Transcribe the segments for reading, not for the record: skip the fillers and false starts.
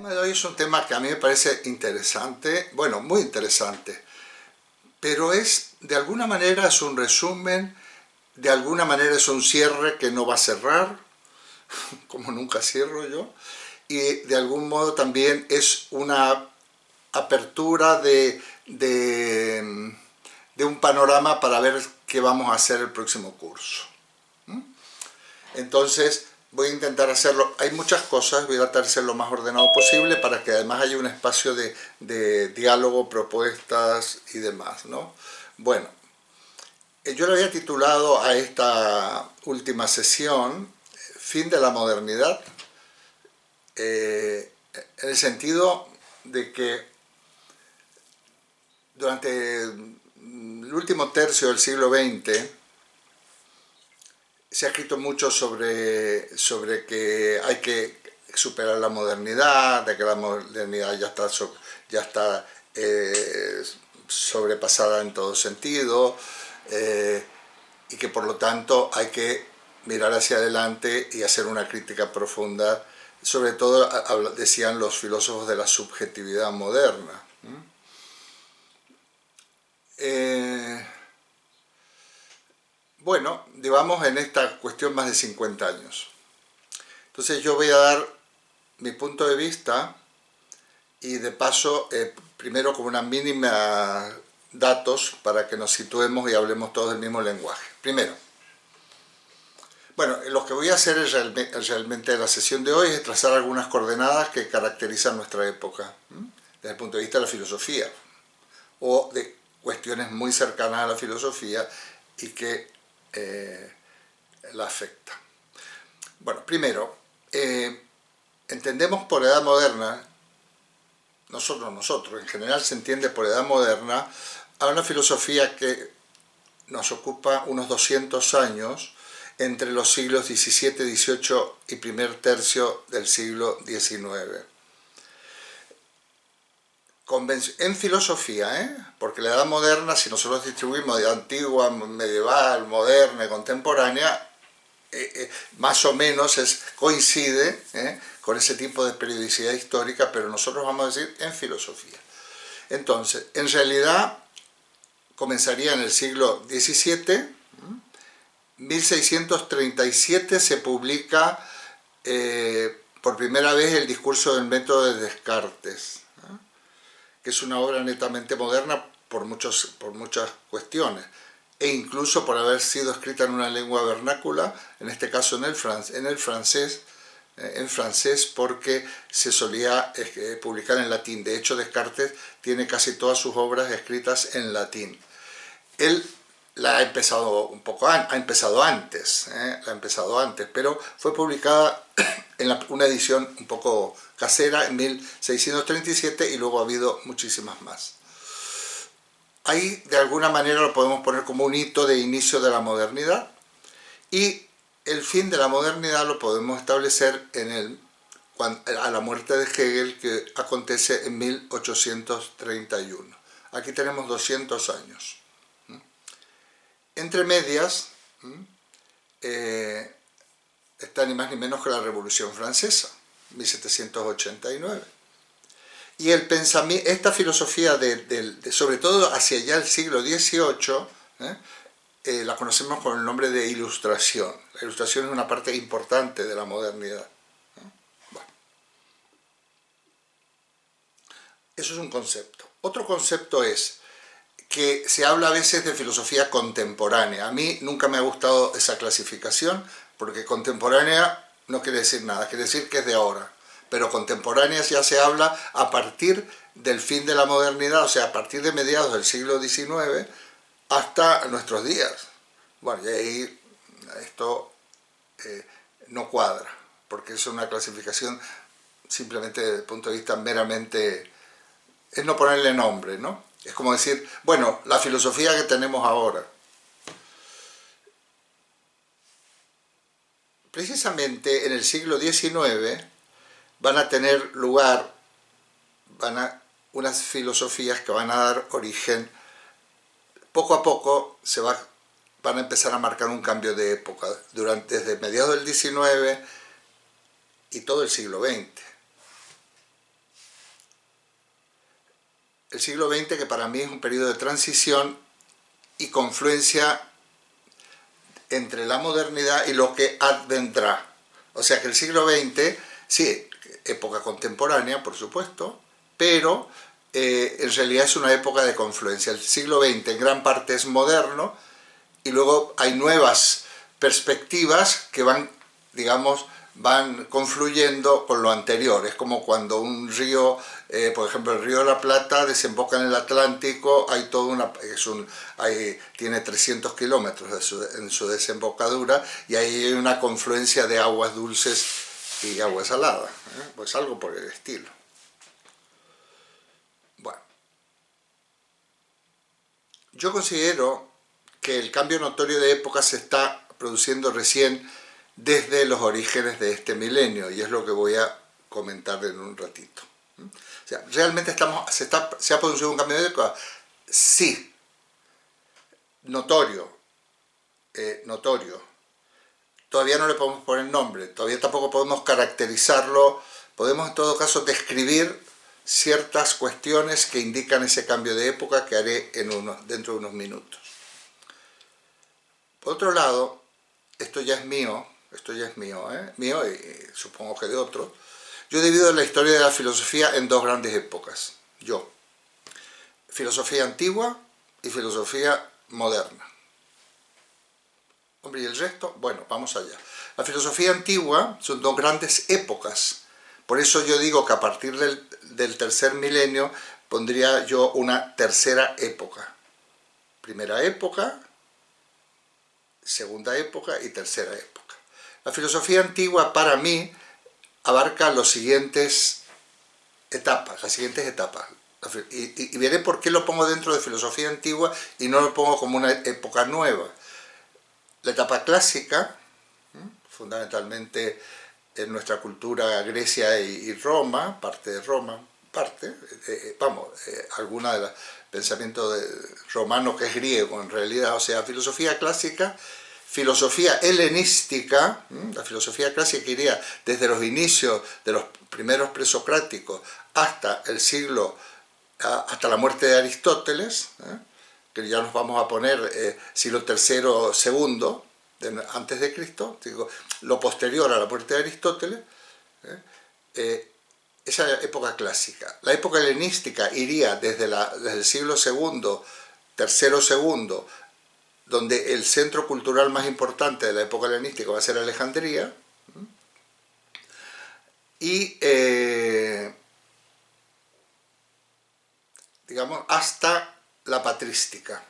tema de hoy es un tema que a mí me parece interesante, bueno, muy interesante, pero de alguna manera es un resumen, de alguna manera es un cierre que no va a cerrar, como nunca cierro yo, y de algún modo también es una apertura de un panorama para ver qué vamos a hacer el próximo curso. Entonces voy a intentar hacerlo, hay muchas cosas, voy a tratar de ser lo más ordenado posible para que además haya un espacio de diálogo, propuestas y demás, ¿no? Bueno, yo le había titulado a esta última sesión Fin de la modernidad, en el sentido de que durante el último tercio del siglo XX se ha escrito mucho sobre que hay que superar la modernidad, de que la modernidad ya está sobrepasada en todo sentido, y que por lo tanto hay que mirar hacia adelante y hacer una crítica profunda, sobre todo decían los filósofos de la subjetividad moderna. Bueno, llevamos en esta cuestión más de 50 años. Entonces yo voy a dar mi punto de vista y de paso, primero con una mínima datos para que nos situemos y hablemos todos del mismo lenguaje. Primero, bueno, lo que voy a hacer es realmente en la sesión de hoy es trazar algunas coordenadas que caracterizan nuestra época, desde el punto de vista de la filosofía, o de cuestiones muy cercanas a la filosofía y que la afecta. Bueno, primero, entendemos por edad moderna, nosotros, en general se entiende por edad moderna a una filosofía que nos ocupa unos 200 años entre los siglos XVII, XVIII y primer tercio del siglo XIX. En filosofía, porque la edad moderna, si nosotros distribuimos de antigua, medieval, moderna y contemporánea, más o menos coincide con ese tipo de periodicidad histórica, pero nosotros vamos a decir en filosofía. Entonces, en realidad, comenzaría en el siglo XVII, 1637 se publica por primera vez el discurso del método de Descartes, que es una obra netamente moderna por muchas cuestiones, e incluso por haber sido escrita en una lengua vernácula, en este caso en francés, porque se solía publicar en latín. De hecho, Descartes tiene casi todas sus obras escritas en latín. Él la ha empezado ha empezado antes, pero fue publicada en una edición un poco casera en 1637 y luego ha habido muchísimas más. Ahí de alguna manera lo podemos poner como un hito de inicio de la modernidad, y el fin de la modernidad lo podemos establecer a la muerte de Hegel, que acontece en 1831. Aquí tenemos 200 años. Entre medias está ni más ni menos que la Revolución Francesa, 1789. Y esta filosofía, sobre todo hacia allá el siglo XVIII, la conocemos con el nombre de Ilustración. La Ilustración es una parte importante de la modernidad. Bueno, eso es un concepto. Otro concepto es que se habla a veces de filosofía contemporánea. A mí nunca me ha gustado esa clasificación, porque contemporánea no quiere decir nada, quiere decir que es de ahora. Pero contemporánea ya se habla a partir del fin de la modernidad, o sea, a partir de mediados del siglo XIX hasta nuestros días. Bueno, y ahí esto no cuadra, porque es una clasificación simplemente desde el punto de vista meramente, es no ponerle nombre, ¿no? Es como decir, bueno, la filosofía que tenemos ahora. Precisamente en el siglo XIX van a tener lugar unas filosofías que van a dar origen, poco a poco van a empezar a marcar un cambio de época, desde mediados del XIX y todo el siglo XX. el siglo XX, que para mí es un periodo de transición y confluencia entre la modernidad y lo que advendrá. O sea que el siglo XX, sí, época contemporánea, por supuesto, pero en realidad es una época de confluencia. El siglo XX en gran parte es moderno y luego hay nuevas perspectivas que van, digamos, van confluyendo con lo anterior. Es como cuando un río, por ejemplo el río de la Plata, desemboca en el Atlántico, hay toda una, tiene 300 kilómetros en su desembocadura, y ahí hay una confluencia de aguas dulces y agua salada, pues algo por el estilo. Bueno, yo considero que el cambio notorio de época se está produciendo recién desde los orígenes de este milenio, y es lo que voy a comentar en un ratito. O sea, ¿realmente se ha producido un cambio de época? Sí, notorio, notorio. Todavía no le podemos poner nombre, todavía tampoco podemos caracterizarlo, podemos en todo caso describir ciertas cuestiones que indican ese cambio de época, que haré dentro de unos minutos. Por otro lado, esto ya es mío, mío y supongo que de otros. Yo he dividido la historia de la filosofía en dos grandes épocas. Filosofía antigua y filosofía moderna. Hombre, ¿y el resto? Bueno, vamos allá. La filosofía antigua son dos grandes épocas. Por eso yo digo que a partir del tercer milenio pondría yo una tercera época. Primera época, segunda época y tercera época. La filosofía antigua para mí abarca las siguientes etapas. Y veré por qué lo pongo dentro de filosofía antigua y no lo pongo como una época nueva. La etapa clásica, fundamentalmente en nuestra cultura, Grecia y Roma, parte de Roma, alguna de los pensamientos romano, que es griego en realidad, o sea, filosofía clásica, filosofía helenística. La filosofía clásica iría desde los inicios de los primeros presocráticos hasta hasta la muerte de Aristóteles, que ya nos vamos a poner siglo III, segundo, antes de Cristo, digo, lo posterior a la muerte de Aristóteles, esa época clásica. La época helenística iría desde el siglo II, tercero segundo, donde el centro cultural más importante de la época helenística va a ser Alejandría, y digamos hasta la patrística.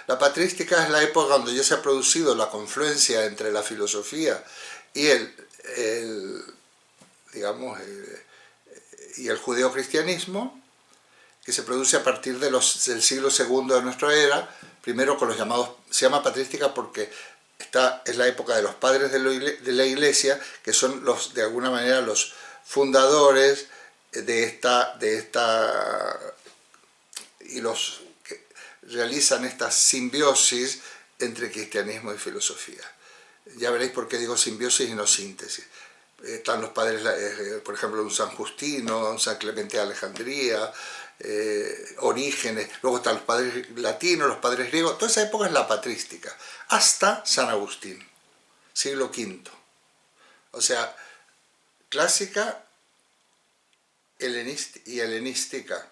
La patrística es la época donde ya se ha producido la confluencia entre la filosofía y el judeocristianismo, que se produce a partir del siglo II de nuestra era, primero con los llamados, se llama patrística porque es la época de los padres de la Iglesia, que son de alguna manera los fundadores de esta y los que realizan esta simbiosis entre cristianismo y filosofía. Ya veréis por qué digo simbiosis y no síntesis. Están los padres, por ejemplo, un San Justino, un San Clemente de Alejandría, Orígenes, luego están los padres latinos, los padres griegos. Toda esa época es la patrística, hasta San Agustín, siglo V. O sea, clásica y helenística.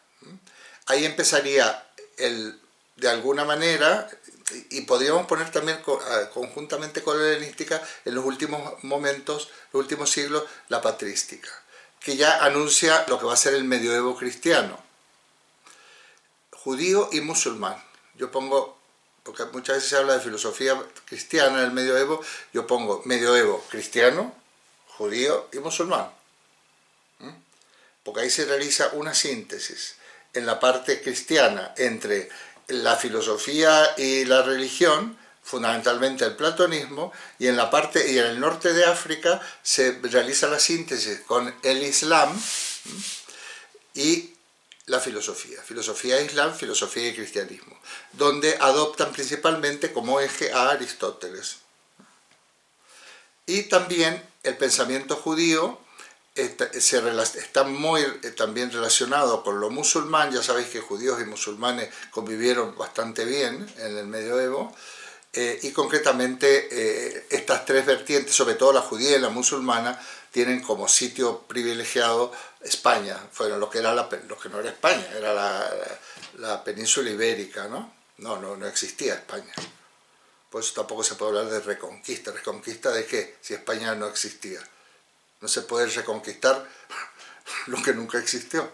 Ahí empezaría de alguna manera, y podríamos poner también conjuntamente con la helenística, en los últimos momentos, los últimos siglos, la patrística, que ya anuncia lo que va a ser el medioevo cristiano, judío y musulmán. Yo pongo, porque muchas veces se habla de filosofía cristiana en el medioevo, yo pongo medioevo cristiano, judío y musulmán, porque ahí se realiza una síntesis en la parte cristiana entre la filosofía y la religión, fundamentalmente el platonismo, y en el norte de África se realiza la síntesis con el Islam y la filosofía islam, filosofía y cristianismo, donde adoptan principalmente como eje a Aristóteles. Y también el pensamiento judío está muy también relacionado con lo musulmán. Ya sabéis que judíos y musulmanes convivieron bastante bien en el medioevo, y concretamente estas tres vertientes, sobre todo la judía y la musulmana, tienen como sitio privilegiado España. Bueno, lo que no era España, era la península ibérica, ¿no? No existía España. Por eso tampoco se puede hablar de reconquista. ¿Reconquista de qué? Si España no existía. No se puede reconquistar lo que nunca existió.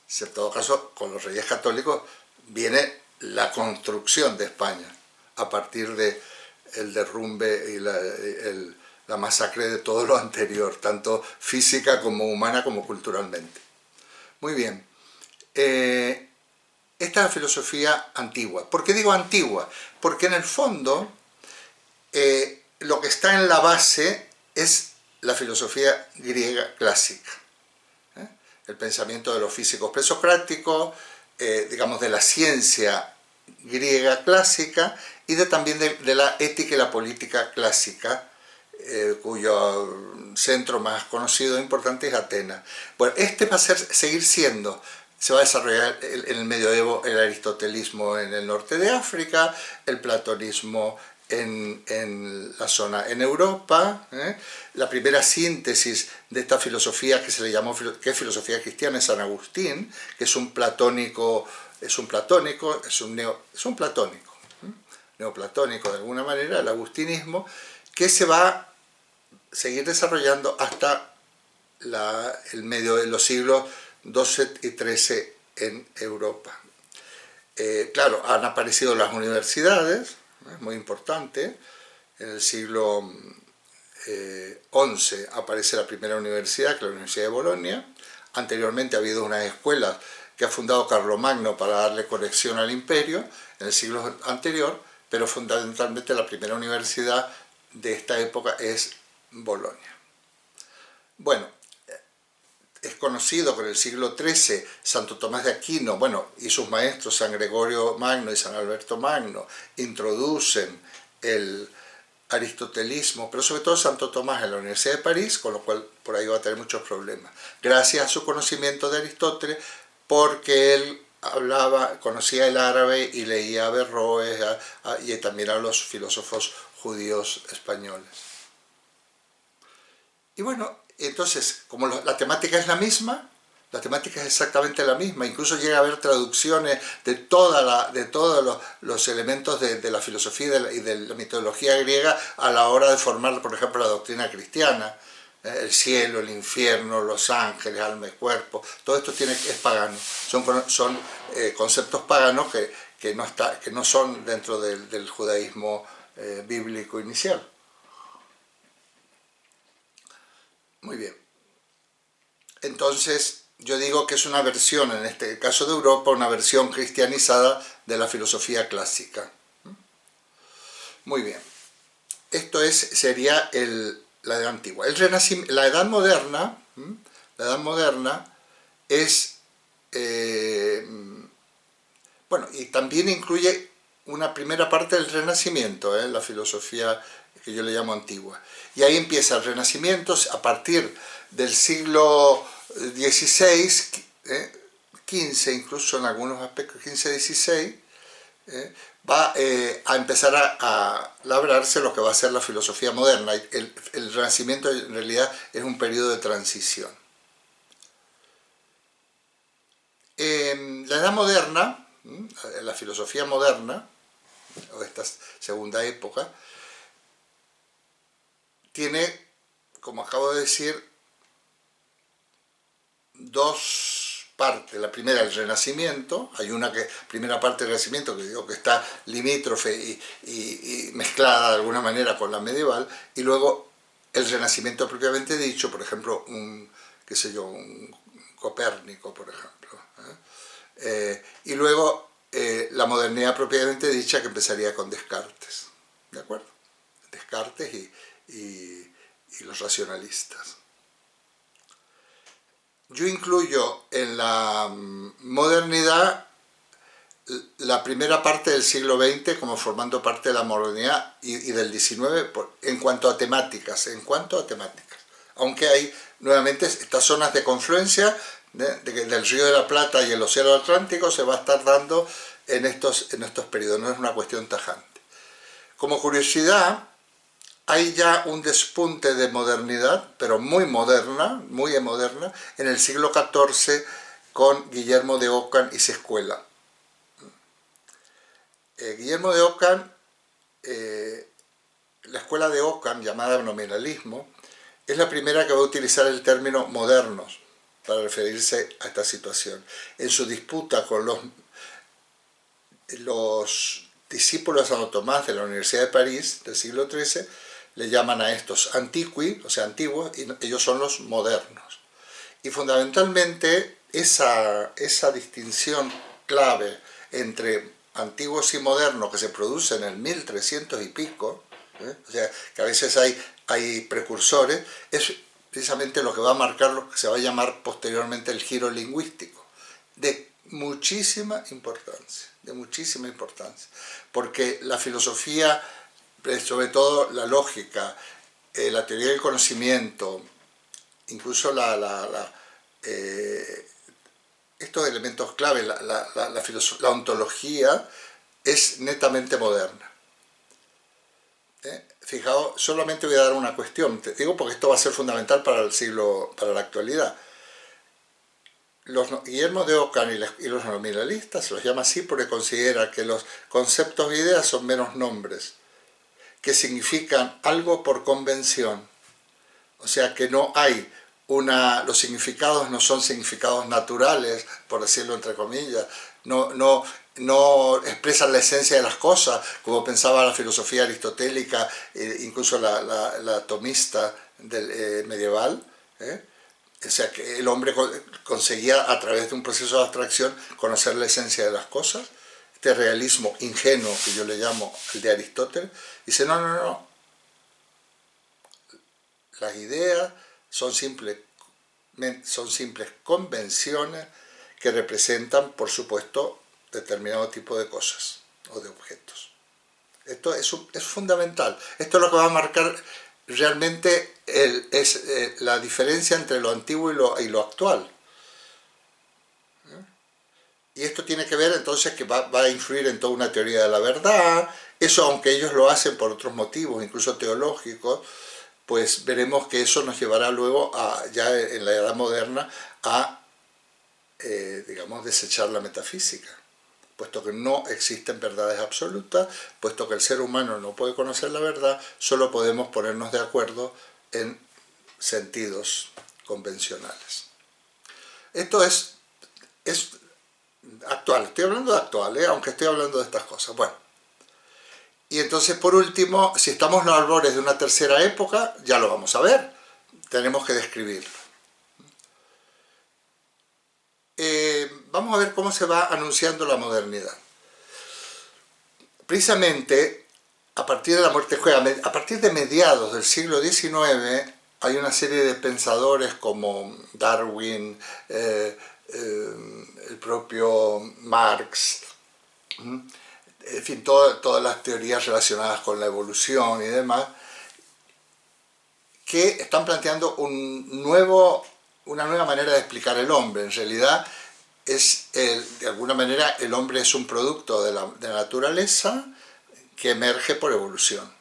Si en todo caso, con los reyes católicos viene la construcción de España, a partir del derrumbe y la masacre de todo lo anterior, tanto física como humana como culturalmente. Muy bien. Esta es la filosofía antigua. ¿Por qué digo antigua? Porque en el fondo lo que está en la base es la filosofía griega clásica. El pensamiento de los físicos presocráticos, digamos, de la ciencia griega clásica, y también de la ética y la política clásica, cuyo centro más conocido e importante es Atenas. Bueno, va a seguir siendo, se va a desarrollar en el medioevo el aristotelismo en el norte de África, el platonismo en la zona en Europa. La primera síntesis de esta filosofía, que se le llamó, que es filosofía cristiana, es San Agustín, que es un platónico, neoplatónico de alguna manera, el agustinismo, que se va a seguir desarrollando hasta el medio de los siglos XII y XIII en Europa. Claro, han aparecido las universidades, muy importante. En el siglo XI aparece la primera universidad, que es la Universidad de Bolonia. Anteriormente ha habido unas escuelas que ha fundado Carlomagno para darle conexión al imperio en el siglo anterior, pero fundamentalmente la primera universidad de esta época es Bolonia. Bueno, es conocido que en el siglo XIII Santo Tomás de Aquino, bueno, y sus maestros San Gregorio Magno y San Alberto Magno introducen el aristotelismo, pero sobre todo Santo Tomás en la Universidad de París, con lo cual por ahí va a tener muchos problemas. Gracias a su conocimiento de Aristóteles, porque él conocía el árabe y leía a Averroes y también a los filósofos judíos españoles. Y bueno, entonces, como la temática es la misma, la temática es exactamente la misma, incluso llega a haber traducciones de todos los elementos de la filosofía y de la mitología griega a la hora de formar, por ejemplo, la doctrina cristiana. El cielo, el infierno, los ángeles, alma y cuerpo, todo esto es pagano. Son conceptos paganos que no son dentro del judaísmo bíblico inicial. Muy bien. Entonces, yo digo que es una versión, en este caso de Europa, una versión cristianizada de la filosofía clásica. Muy bien. Esto sería la Edad Antigua. La Edad Moderna es, bueno, y también incluye una primera parte del Renacimiento, la filosofía que yo le llamo antigua. Y ahí empieza el Renacimiento a partir del siglo XVI, XV, incluso en algunos aspectos, XV-XVI, va a empezar a labrarse lo que va a ser la filosofía moderna. El Renacimiento en realidad es un periodo de transición. La Edad Moderna, la filosofía moderna, o esta segunda época, tiene, como acabo de decir, dos partes. La primera, el Renacimiento. Hay una primera parte del Renacimiento que digo que está limítrofe y mezclada de alguna manera con la medieval, y luego el Renacimiento propiamente dicho, por ejemplo, un Copérnico, por ejemplo. Y luego la modernidad propiamente dicha, que empezaría con Descartes. ¿De acuerdo? Descartes y los racionalistas. Yo incluyo en la modernidad la primera parte del siglo XX como formando parte de la modernidad y del XIX en cuanto a temáticas. aunque hay nuevamente estas zonas de confluencia del Río de la Plata y el Océano Atlántico se va a estar dando en estos periodos, no es una cuestión tajante. Como curiosidad, hay ya un despunte de modernidad, pero muy moderna, en el siglo XIV con Guillermo de Ockham y su escuela. Guillermo de Ockham, la escuela de Ockham, llamada nominalismo, es la primera que va a utilizar el término modernos para referirse a esta situación. En su disputa con los discípulos de Santo Tomás de la Universidad de París del siglo XIII, le llaman a estos antiqui, o sea, antiguos, y ellos son los modernos. Y fundamentalmente esa distinción clave entre antiguos y modernos que se produce en el 1300 y pico, o sea, que a veces hay precursores, es precisamente lo que va a marcar lo que se va a llamar posteriormente el giro lingüístico, de muchísima importancia, porque la filosofía, sobre todo la lógica, la teoría del conocimiento, incluso estos elementos clave, la ontología, es netamente moderna. Fijaos, solamente voy a dar una cuestión, te digo porque esto va a ser fundamental para la actualidad. Guillermo de Ockham y los nominalistas se los llama así porque considera que los conceptos e ideas son meros nombres, que significan algo por convención. O sea que no hay los significados no son significados naturales, por decirlo entre comillas, no expresan la esencia de las cosas, como pensaba la filosofía aristotélica, incluso la tomista medieval. O sea que el hombre conseguía a través de un proceso de abstracción conocer la esencia de las cosas. Este realismo ingenuo que yo le llamo el de Aristóteles, dice no. Las ideas son simples convenciones que representan, por supuesto, determinado tipo de cosas o de objetos. Esto es fundamental. Esto es lo que va a marcar realmente la diferencia entre lo antiguo y lo actual. Y esto tiene que ver entonces que va a influir en toda una teoría de la verdad. Eso, aunque ellos lo hacen por otros motivos, incluso teológicos, pues veremos que eso nos llevará luego, ya en la edad moderna, a, digamos, desechar la metafísica, puesto que no existen verdades absolutas, puesto que el ser humano no puede conocer la verdad, solo podemos ponernos de acuerdo en sentidos convencionales. Esto es actual, estoy hablando de actual, aunque estoy hablando de estas cosas. Bueno. Y entonces, por último, si estamos en los albores de una tercera época, ya lo vamos a ver, tenemos que describirlo. Vamos a ver cómo se va anunciando la modernidad. Precisamente, a partir de la muerte a partir de mediados del siglo XIX, hay una serie de pensadores como Darwin, el propio Marx, en fin, todas las teorías relacionadas con la evolución y demás, que están planteando una nueva manera de explicar el hombre. En realidad, de alguna manera, el hombre es un producto de la naturaleza que emerge por evolución.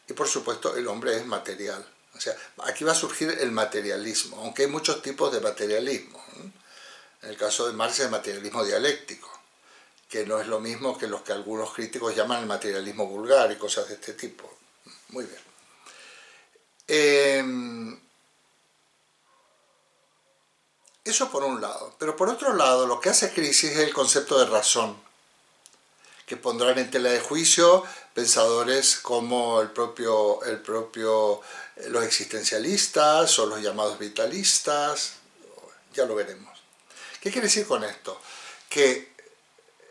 Y por supuesto, el hombre es material. O sea, aquí va a surgir el materialismo, aunque hay muchos tipos de materialismo. En el caso de Marx, el materialismo dialéctico, que no es lo mismo que los que algunos críticos llaman el materialismo vulgar y cosas de este tipo. Muy bien. Eso por un lado. Pero por otro lado, lo que hace crisis es el concepto de razón, que pondrán en tela de juicio pensadores como los existencialistas o los llamados vitalistas. Ya lo veremos. ¿Qué quiere decir con esto? Que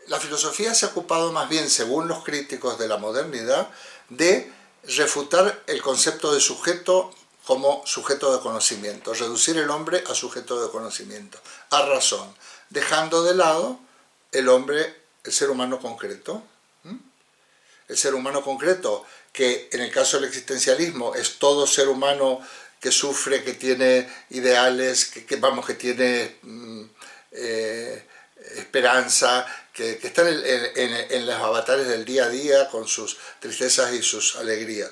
la filosofía se ha ocupado más bien, según los críticos de la modernidad, de refutar el concepto de sujeto como sujeto de conocimiento, reducir el hombre a sujeto de conocimiento, a razón, dejando de lado el ser humano concreto. El ser humano concreto, que en el caso del existencialismo es todo ser humano que sufre, que tiene ideales, que tiene esperanza, que está en los avatares del día a día con sus tristezas y sus alegrías.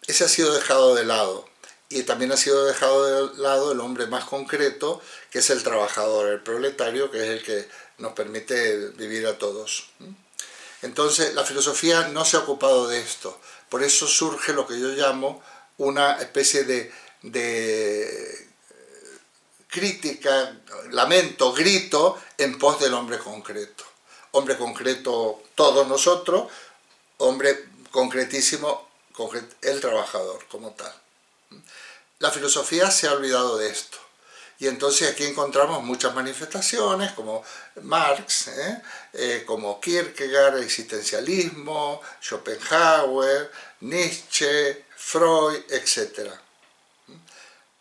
Ese ha sido dejado de lado. Y también ha sido dejado de lado el hombre más concreto, que es el trabajador, el proletario, que es el que nos permite vivir a todos. Entonces, la filosofía no se ha ocupado de esto. Por eso surge lo que yo llamo una especie de crítica, lamento, grito en pos del hombre concreto. Hombre concreto todos nosotros, hombre concretísimo, el trabajador como tal. La filosofía se ha olvidado de esto. Y entonces aquí encontramos muchas manifestaciones como Marx, como Kierkegaard, existencialismo, Schopenhauer, Nietzsche, Freud, etc.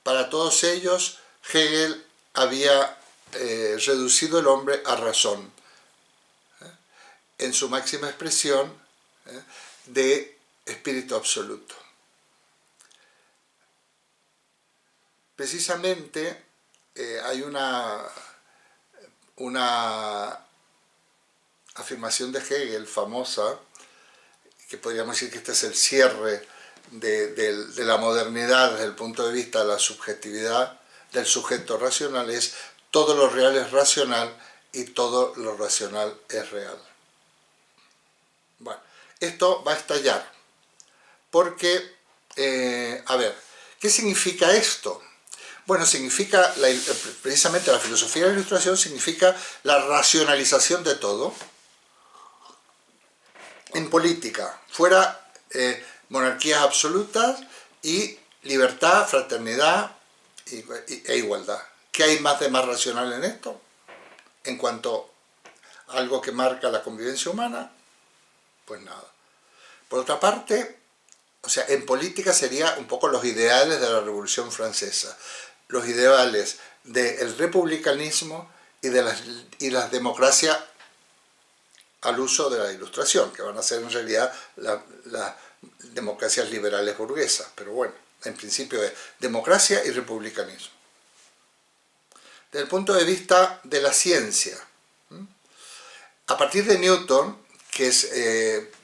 Para todos ellos, Hegel había reducido el hombre a razón, en su máxima expresión de espíritu absoluto. Precisamente hay una afirmación de Hegel famosa, que podríamos decir que este es el cierre de la modernidad desde el punto de vista de la subjetividad del sujeto racional, es: todo lo real es racional y todo lo racional es real. Bueno, esto va a estallar, porque, a ver, ¿qué significa esto? Bueno, significa, precisamente la filosofía de la Ilustración significa la racionalización de todo. En política, fuera monarquías absolutas y libertad, fraternidad e igualdad. ¿Qué hay más de más racional en esto? En cuanto a algo que marca la convivencia humana, pues nada. Por otra parte, o sea, en política sería un poco los ideales de la Revolución Francesa, los ideales del republicanismo y de las democracias al uso de la Ilustración, que van a ser en realidad las democracias liberales burguesas, pero bueno, en principio es democracia y republicanismo. Desde el punto de vista de la ciencia, a partir de Newton, que es,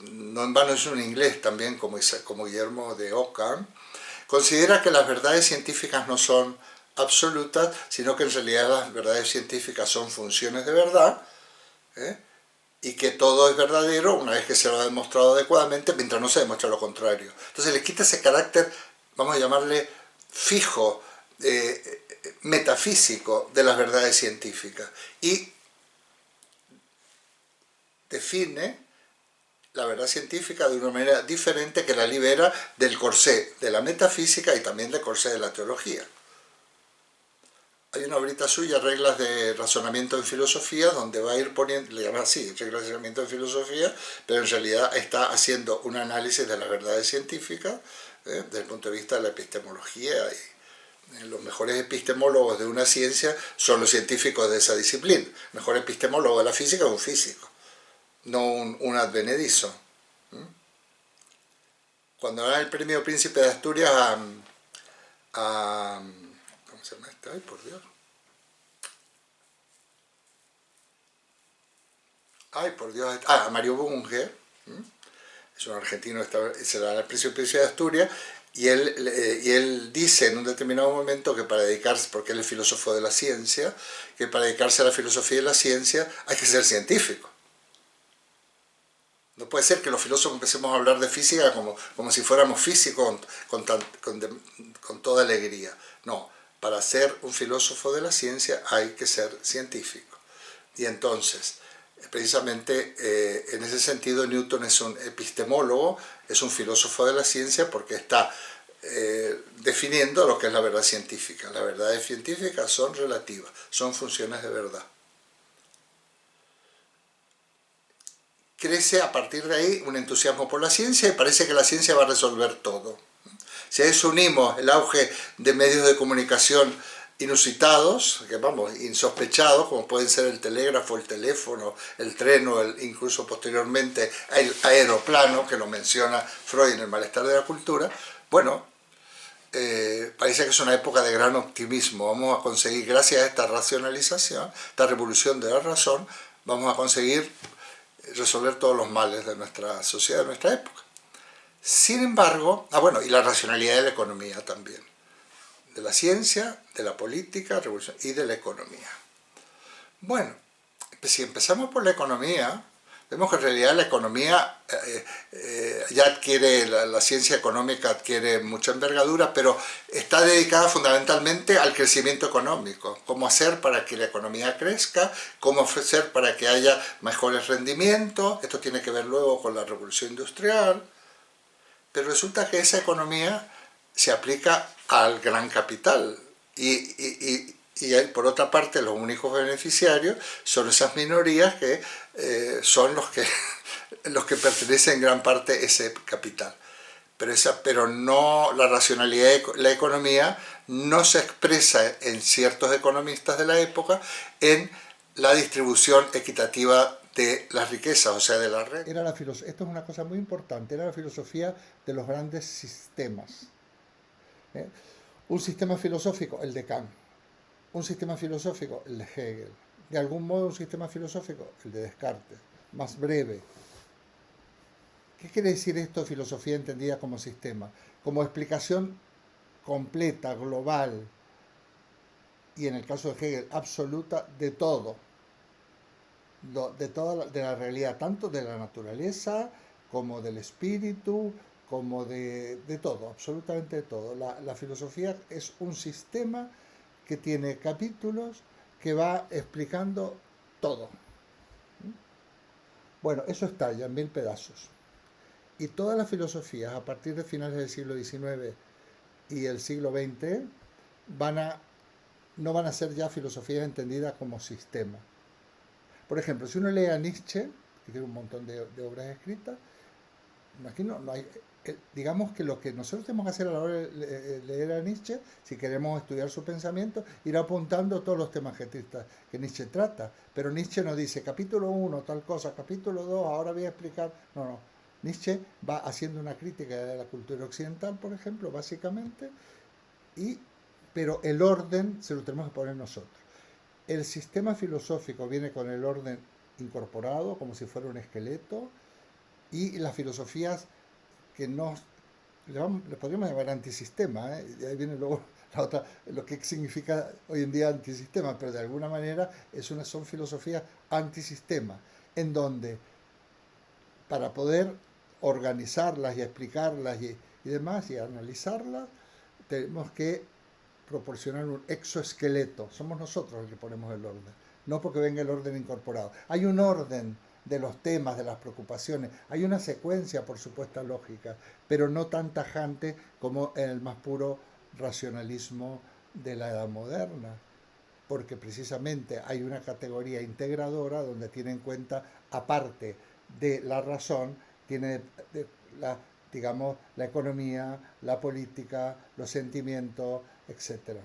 no en vano es un inglés también como Guillermo de Ockham, considera que las verdades científicas no son absolutas, sino que en realidad las verdades científicas son funciones de verdad, y que todo es verdadero una vez que se lo ha demostrado adecuadamente, mientras no se demuestre lo contrario. Entonces le quita ese carácter, vamos a llamarle fijo, metafísico de las verdades científicas, y define la verdad científica de una manera diferente, que la libera del corsé de la metafísica y también del corsé de la teología. Hay una obrita suya, Reglas de razonamiento en filosofía, donde va a ir poniendo, le llama así, Reglas de razonamiento en filosofía, pero en realidad está haciendo un análisis de las verdades científicas desde el punto de vista de la epistemología, y los mejores epistemólogos de una ciencia son los científicos de esa disciplina. El mejor epistemólogo de la física es un físico, no un advenedizo. Cuando dan el premio Príncipe de Asturias a ¿cómo se llama este? Ay, por Dios. Ay, por Dios. A Mario Bunge, es un argentino, se le da el Príncipe de Asturias, y él dice en un determinado momento que para dedicarse, porque él es filósofo de la ciencia, que para dedicarse a la filosofía y la ciencia hay que ser científico. No puede ser que los filósofos empecemos a hablar de física como si fuéramos físicos con toda alegría. No, para ser un filósofo de la ciencia hay que ser científico. Y entonces, precisamente en ese sentido, Newton es un epistemólogo, es un filósofo de la ciencia, porque está definiendo lo que es la verdad científica. Las verdades científicas son relativas, son funciones de verdad. Crece a partir de ahí un entusiasmo por la ciencia y parece que la ciencia va a resolver todo. Si a eso unimos el auge de medios de comunicación inusitados, que vamos, insospechados, como pueden ser el telégrafo, el teléfono, el tren o incluso posteriormente el aeroplano, que lo menciona Freud en El malestar de la cultura, bueno, parece que es una época de gran optimismo. Vamos a conseguir, gracias a esta racionalización, esta revolución de la razón, vamos a conseguir resolver todos los males de nuestra sociedad, de nuestra época. Sin embargo, bueno, y la racionalidad de la economía también, de la ciencia, de la política, revolución y de la economía. Bueno, pues si empezamos por la economía, vemos que en realidad la economía ya adquiere, la ciencia económica adquiere mucha envergadura, pero está dedicada fundamentalmente al crecimiento económico. Cómo hacer para que la economía crezca, cómo hacer para que haya mejores rendimientos. Esto tiene que ver luego con la revolución industrial. Pero resulta que esa economía se aplica al gran capital y por otra parte los únicos beneficiarios son esas minorías que son los que pertenecen en gran parte a ese capital. Pero no, la racionalidad de la economía no se expresa en ciertos economistas de la época en la distribución equitativa de las riquezas, o sea, de la red. Esto es una cosa muy importante, era la filosofía de los grandes sistemas. Un sistema filosófico, el de Kant. Un sistema filosófico, el de Hegel. De algún modo un sistema filosófico, el de Descartes, más breve. ¿Qué quiere decir esto, filosofía entendida como sistema? Como explicación completa, global, y en el caso de Hegel, absoluta de todo. De la realidad, tanto de la naturaleza, como del espíritu, como de todo, absolutamente de todo. La filosofía es un sistema que tiene capítulos que va explicando todo. Bueno, eso estalla en 1000 pedazos. Y todas las filosofías, a partir de finales del siglo XIX y el siglo XX, no van a ser ya filosofías entendidas como sistema. Por ejemplo, si uno lee a Nietzsche, que tiene un montón de obras escritas, aquí no hay, digamos que lo que nosotros tenemos que hacer a la hora de leer a Nietzsche, si queremos estudiar su pensamiento, ir apuntando todos los temas que Nietzsche trata. Pero Nietzsche no dice capítulo 1, tal cosa, capítulo 2, ahora voy a explicar. No. Nietzsche va haciendo una crítica de la cultura occidental, por ejemplo, básicamente, pero el orden se lo tenemos que poner nosotros. El sistema filosófico viene con el orden incorporado, como si fuera un esqueleto, y las filosofías que le podríamos llamar antisistema, y ahí viene luego la otra, lo que significa hoy en día antisistema, pero de alguna manera son filosofías antisistema, en donde para poder organizarlas y explicarlas y demás y analizarlas, tenemos que proporcionar un exoesqueleto. Somos nosotros los que ponemos el orden, no porque venga el orden incorporado. Hay un orden de los temas, de las preocupaciones, hay una secuencia, por supuesto, lógica, pero no tan tajante como en el más puro racionalismo de la edad moderna, porque precisamente hay una categoría integradora donde tiene en cuenta, aparte de la razón, tiene digamos, la economía, la política, los sentimientos, etc.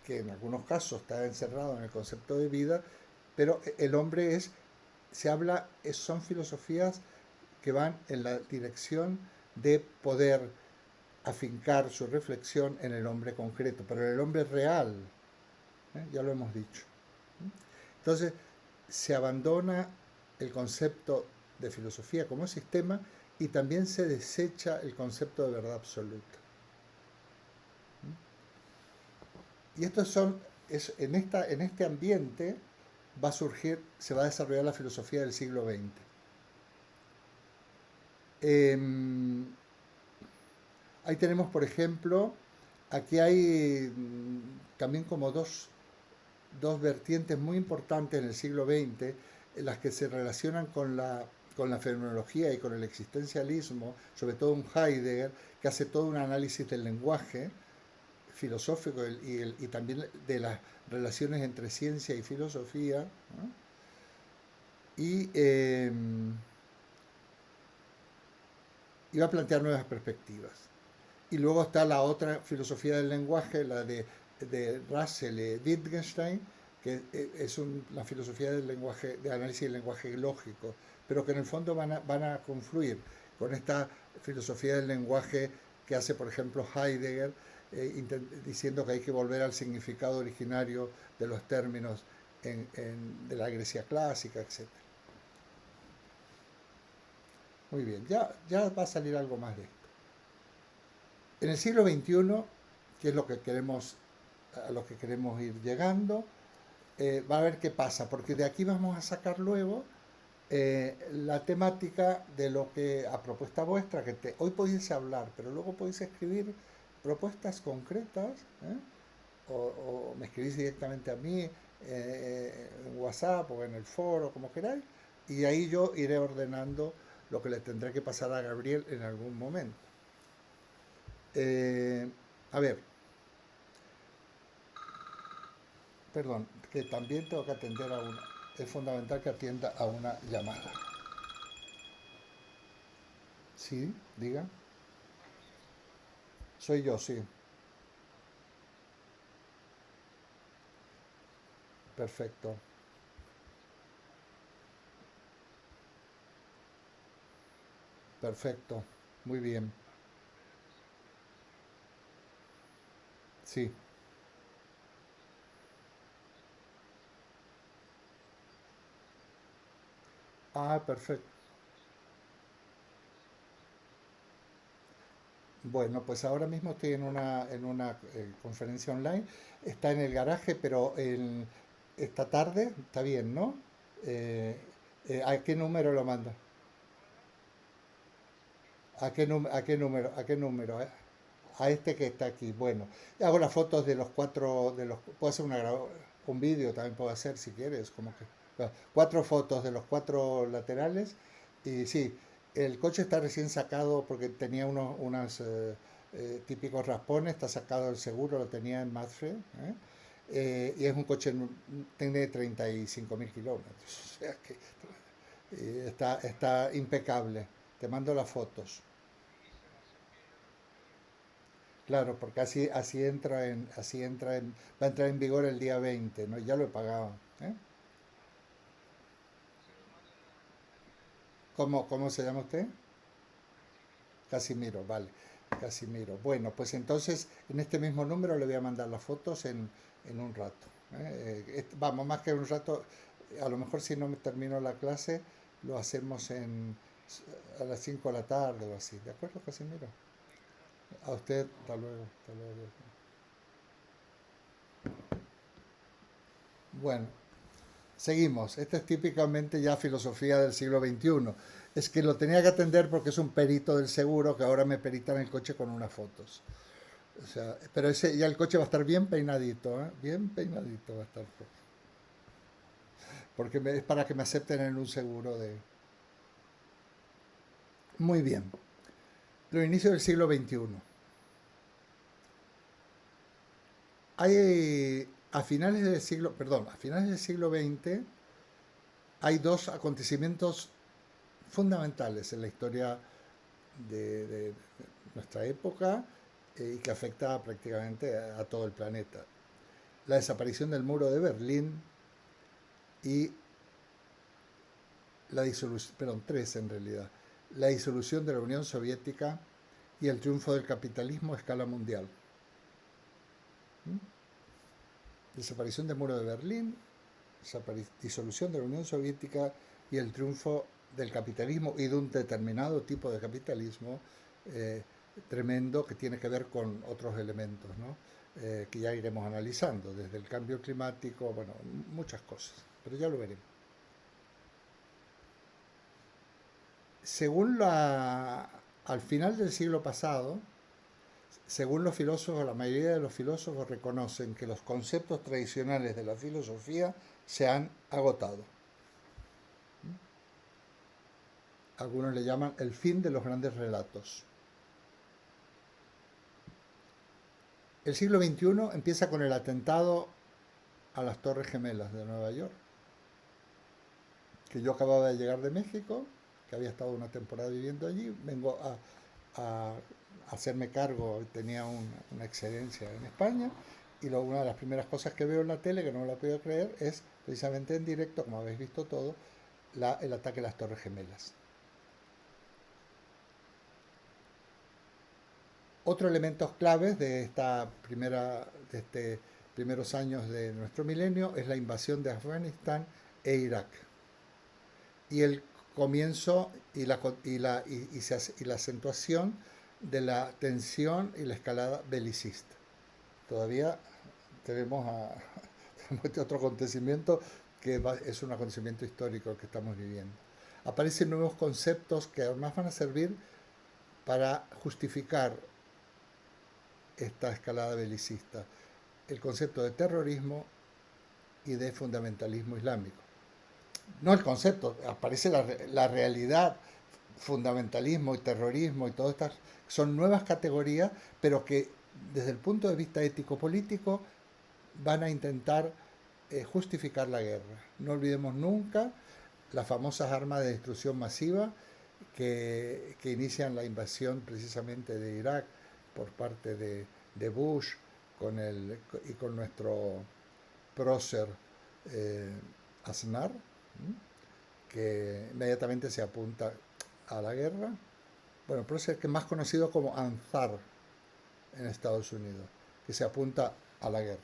Que en algunos casos está encerrado en el concepto de vida, pero el hombre son filosofías que van en la dirección de poder afincar su reflexión en el hombre concreto, pero en el hombre real, ya lo hemos dicho. Entonces, se abandona el concepto de filosofía como sistema y también se desecha el concepto de verdad absoluta. Y en este ambiente se va a desarrollar la filosofía del siglo XX. Ahí tenemos, por ejemplo, aquí hay también como dos vertientes muy importantes en el siglo XX, en las que se relacionan con la fenomenología y con el existencialismo, sobre todo un Heidegger, que hace todo un análisis del lenguaje filosófico y también de las relaciones entre ciencia y filosofía, ¿no? Y va a plantear nuevas perspectivas. Y luego está la otra filosofía del lenguaje, la de Russell y Wittgenstein, que es la filosofía del lenguaje, de análisis del lenguaje lógico, pero que en el fondo van a confluir con esta filosofía del lenguaje que hace, por ejemplo, Heidegger, diciendo que hay que volver al significado originario de los términos de la Grecia clásica, etc. Muy bien, ya va a salir algo más de esto. En el siglo XXI, que es lo que queremos, a lo que queremos ir llegando, va a ver qué pasa, porque de aquí vamos a sacar luego la temática de lo que, a propuesta vuestra, hoy podéis hablar, pero luego podéis escribir propuestas concretas, o me escribís directamente a mí en WhatsApp o en el foro, como queráis, y ahí yo iré ordenando lo que le tendré que pasar a Gabriel en algún momento. A ver, perdón, que también tengo que atender a una. Es fundamental que atienda a una llamada. Sí, diga. Soy yo, sí. Perfecto. Perfecto. Muy bien. Sí. Ah, perfecto. Bueno, pues ahora mismo estoy en una conferencia online. Está en el garaje, pero esta tarde está bien, ¿no? Eh, ¿A qué número lo manda? ¿A qué número? A este que está aquí. Bueno, hago las fotos de los cuatro, puedo hacer un vídeo también puedo hacer si quieres, como que cuatro fotos de los cuatro laterales. Y sí, el coche está recién sacado porque tenía unos típicos raspones, está sacado el seguro, lo tenía en Mapfre, y es un coche, tiene 35.000 kilómetros, o sea que está impecable. Te mando las fotos. Claro, porque va a entrar en vigor el día 20, ¿no? Ya lo he pagado. ¿Eh? ¿Cómo se llama usted? Casimiro, vale. Casimiro. Bueno, pues entonces en este mismo número le voy a mandar las fotos en un rato. Vamos, más que un rato, a lo mejor si no me termino la clase, lo hacemos a las 5 de la tarde o así. ¿De acuerdo, Casimiro? A usted, hasta luego. Hasta luego. Bueno, seguimos. Esta es típicamente ya filosofía del siglo XXI. Es que lo tenía que atender porque es un perito del seguro que ahora me perita en el coche con unas fotos. O sea, pero ya el coche va a estar bien peinadito, ¿eh? Bien peinadito va a estar. Porque es para que me acepten en un seguro de... Muy bien. Los inicios del siglo XXI. A finales del siglo XX hay dos acontecimientos fundamentales en la historia de nuestra época y que afecta prácticamente a todo el planeta. La desaparición del muro de Berlín y la disolución, perdón, tres en realidad, la disolución de la Unión Soviética y el triunfo del capitalismo a escala mundial. ¿Mm? Desaparición del muro de Berlín, disolución de la Unión Soviética y el triunfo del capitalismo y de un determinado tipo de capitalismo eh, tremendo que tiene que ver con otros elementos, ¿no? Que ya iremos analizando, desde el cambio climático, bueno, muchas cosas, pero ya lo veremos. Según al final del siglo pasado, según los filósofos, la mayoría de los filósofos reconocen que los conceptos tradicionales de la filosofía se han agotado. Algunos le llaman el fin de los grandes relatos. El siglo XXI empieza con el atentado a las Torres Gemelas de Nueva York, que yo acababa de llegar de México, que había estado una temporada viviendo allí, vengo a hacerme cargo, tenía una excedencia en España, y una de las primeras cosas que veo en la tele, que no me la puedo creer, es precisamente en directo, como habéis visto todo, el ataque a las Torres Gemelas. Otros elementos claves de primeros años de nuestro milenio es la invasión de Afganistán e Irak y el comienzo y la acentuación de la tensión y la escalada belicista. Todavía tenemos, tenemos este otro acontecimiento es un acontecimiento histórico que estamos viviendo. Aparecen nuevos conceptos que además van a servir para justificar esta escalada belicista. El concepto de terrorismo y de fundamentalismo islámico. No el concepto, aparece la realidad, fundamentalismo y terrorismo y todas estas son nuevas categorías, pero que desde el punto de vista ético-político van a intentar justificar la guerra. No olvidemos nunca las famosas armas de destrucción masiva que inician la invasión precisamente de Irak por parte de Bush y con nuestro prócer eh, Aznar, que inmediatamente se apunta a la guerra. Bueno, prócer que es más conocido como Ansar en Estados Unidos, que se apunta a la guerra.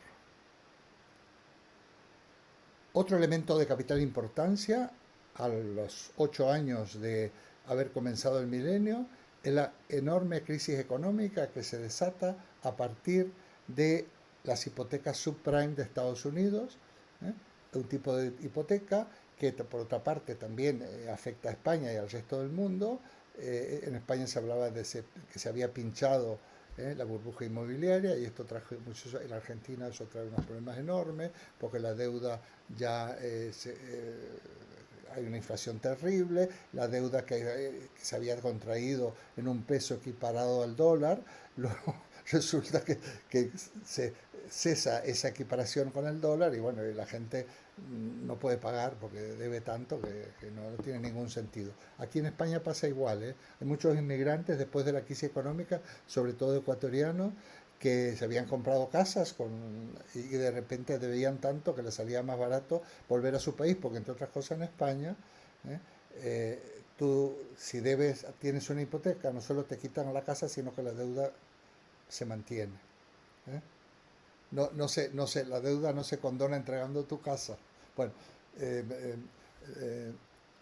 Otro elemento de capital importancia a los 8 años de haber comenzado el milenio es la enorme crisis económica que se desata a partir de las hipotecas subprime de Estados Unidos, ¿eh? Un tipo de hipoteca que por otra parte también afecta a España y al resto del mundo. En España se hablaba que se había pinchado la burbuja inmobiliaria y esto trajo muchos, en Argentina eso trae unos problemas enormes porque la deuda ya hay una inflación terrible, la deuda que se había contraído en un peso equiparado al dólar, luego resulta que se cesa esa equiparación con el dólar y bueno, la gente no puede pagar porque debe tanto que no tiene ningún sentido. Aquí en España pasa igual, ¿eh? Hay muchos inmigrantes después de la crisis económica, sobre todo ecuatorianos, que se habían comprado casas y de repente debían tanto que les salía más barato volver a su país, porque entre otras cosas en España, ¿eh? Tú si tienes una hipoteca, no solo te quitan la casa, sino que la deuda se mantiene. ¿Eh? La deuda no se condona entregando tu casa. Bueno, eh, eh, eh,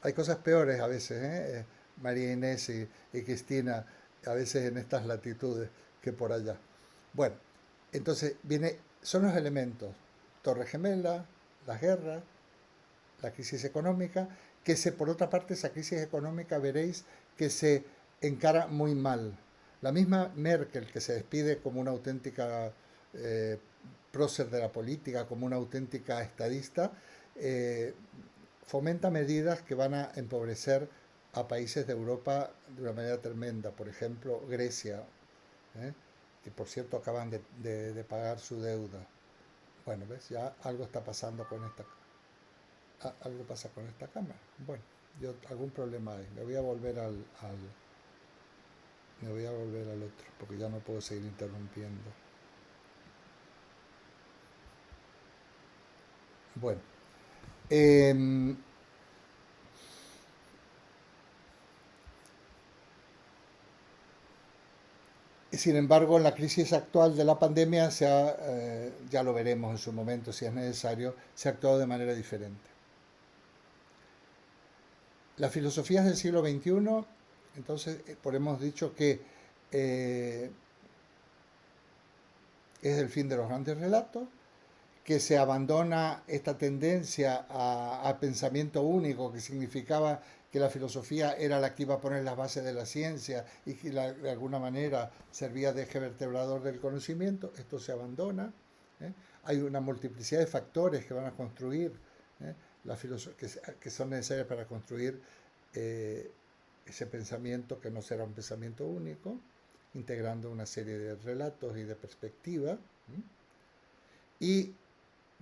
hay cosas peores a veces, María Inés y Cristina, a veces en estas latitudes que por allá. Bueno, entonces son los elementos, Torre Gemela, las guerras, la crisis económica, por otra parte, esa crisis económica veréis que se encara muy mal. La misma Merkel, que se despide como una auténtica eh, prócer de la política, como una auténtica estadista, eh, fomenta medidas que van a empobrecer a países de Europa de una manera tremenda. Por ejemplo, Grecia, ¿eh? Que por cierto acaban de pagar su deuda. Bueno, ¿ves? Ya algo está pasando con algo pasa con esta cámara. Bueno, algún problema hay. Me voy a volver al otro, porque ya no puedo seguir interrumpiendo. Bueno, em, sin embargo, en la crisis actual de la pandemia ya lo veremos en su momento, si es necesario, se ha actuado de manera diferente. Las filosofías del siglo XXI, entonces, hemos dicho que eh, es el fin de los grandes relatos, que se abandona esta tendencia a pensamiento único, que significaba que la filosofía era la que iba a poner las bases de la ciencia y que de alguna manera servía de eje vertebrador del conocimiento. Esto se abandona. ¿Eh? Hay una multiplicidad de factores que van a construir, ¿eh? Que son necesarios para construir eh, ese pensamiento que no será un pensamiento único, integrando una serie de relatos y de perspectivas. Y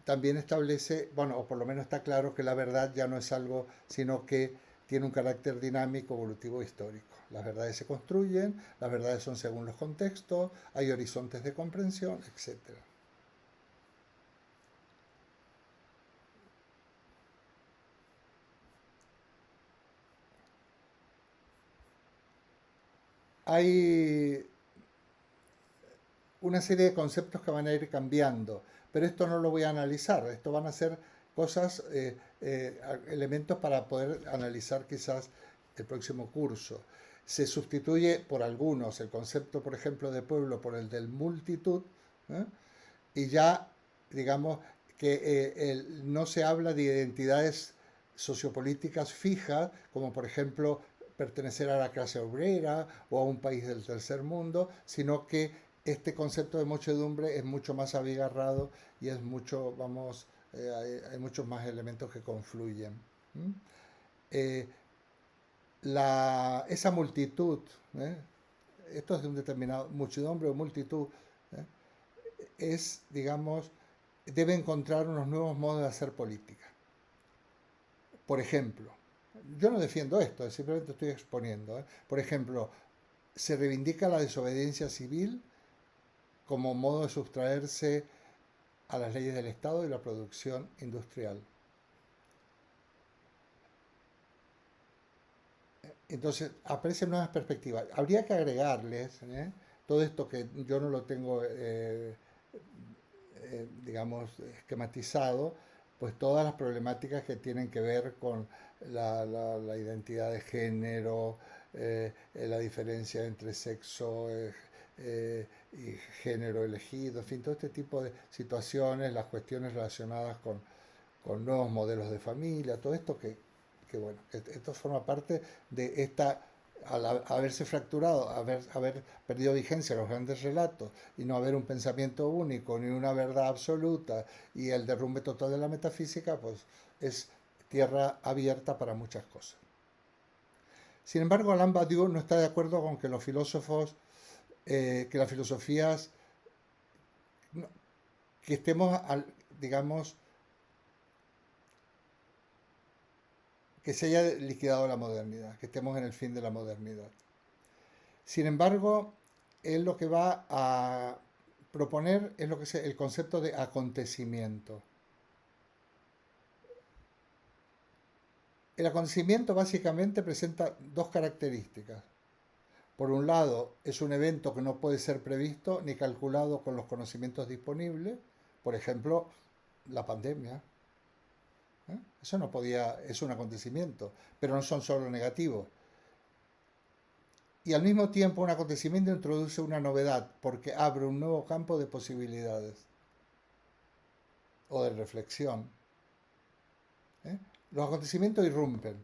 también establece, bueno, o por lo menos está claro que la verdad ya no es algo, sino que tiene un carácter dinámico, evolutivo, histórico. Las verdades se construyen, las verdades son según los contextos, hay horizontes de comprensión, etc. Hay una serie de conceptos que van a ir cambiando, pero esto no lo voy a analizar, esto van a ser cosas, elementos para poder analizar quizás el próximo curso. Se sustituye por algunos el concepto, por ejemplo, de pueblo por el del multitud, ¿eh? Y ya, digamos, que no se habla de identidades sociopolíticas fijas, como por ejemplo pertenecer a la clase obrera o a un país del tercer mundo, sino que este concepto de muchedumbre es mucho más abigarrado y es mucho, vamos, hay muchos más elementos que confluyen. ¿Mm? Eh, esa multitud, ¿eh? Esto es de un determinado muchedumbre o multitud, ¿eh? Es, digamos, debe encontrar unos nuevos modos de hacer política. Por ejemplo, yo no defiendo esto, simplemente estoy exponiendo. Por ejemplo, se reivindica la desobediencia civil como modo de sustraerse a las leyes del Estado y la producción industrial. Entonces, aparecen nuevas perspectivas. Habría que agregarles todo esto que yo no lo tengo, digamos, esquematizado, pues todas las problemáticas que tienen que ver con la identidad de género, la diferencia entre sexo y género elegido, en fin, todo este tipo de situaciones, las cuestiones relacionadas con nuevos modelos de familia, todo esto que bueno, esto forma parte de esta, al haberse fracturado, haber perdido vigencia los grandes relatos y no haber un pensamiento único ni una verdad absoluta y el derrumbe total de la metafísica, pues es tierra abierta para muchas cosas. Sin embargo, Alain Badiou no está de acuerdo con que los filósofos, que las filosofías, que estemos, digamos, que se haya liquidado la modernidad, que estemos en el fin de la modernidad. Sin embargo, él lo que va a proponer es lo que es el concepto de acontecimiento. El acontecimiento básicamente presenta dos características. Por un lado, es un evento que no puede ser previsto ni calculado con los conocimientos disponibles, por ejemplo, la pandemia. Eso no podía, es un acontecimiento, pero no son solo negativos. Y al mismo tiempo un acontecimiento introduce una novedad porque abre un nuevo campo de posibilidades o de reflexión. ¿Eh? Los acontecimientos irrumpen.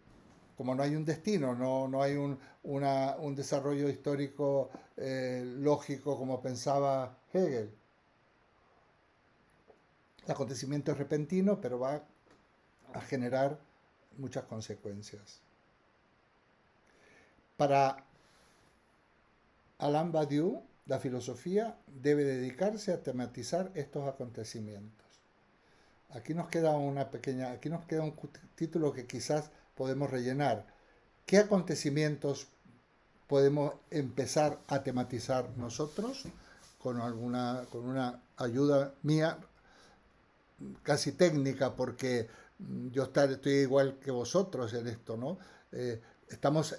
Como no hay un destino, no hay un desarrollo histórico lógico como pensaba Hegel. El acontecimiento es repentino, pero va a generar muchas consecuencias. Para Alain Badiou, la filosofía debe dedicarse a tematizar estos acontecimientos. Aquí nos queda aquí nos queda un título que quizás podemos rellenar. ¿Qué acontecimientos podemos empezar a tematizar nosotros con una ayuda mía casi técnica, porque yo estoy igual que vosotros en esto, ¿no? Estamos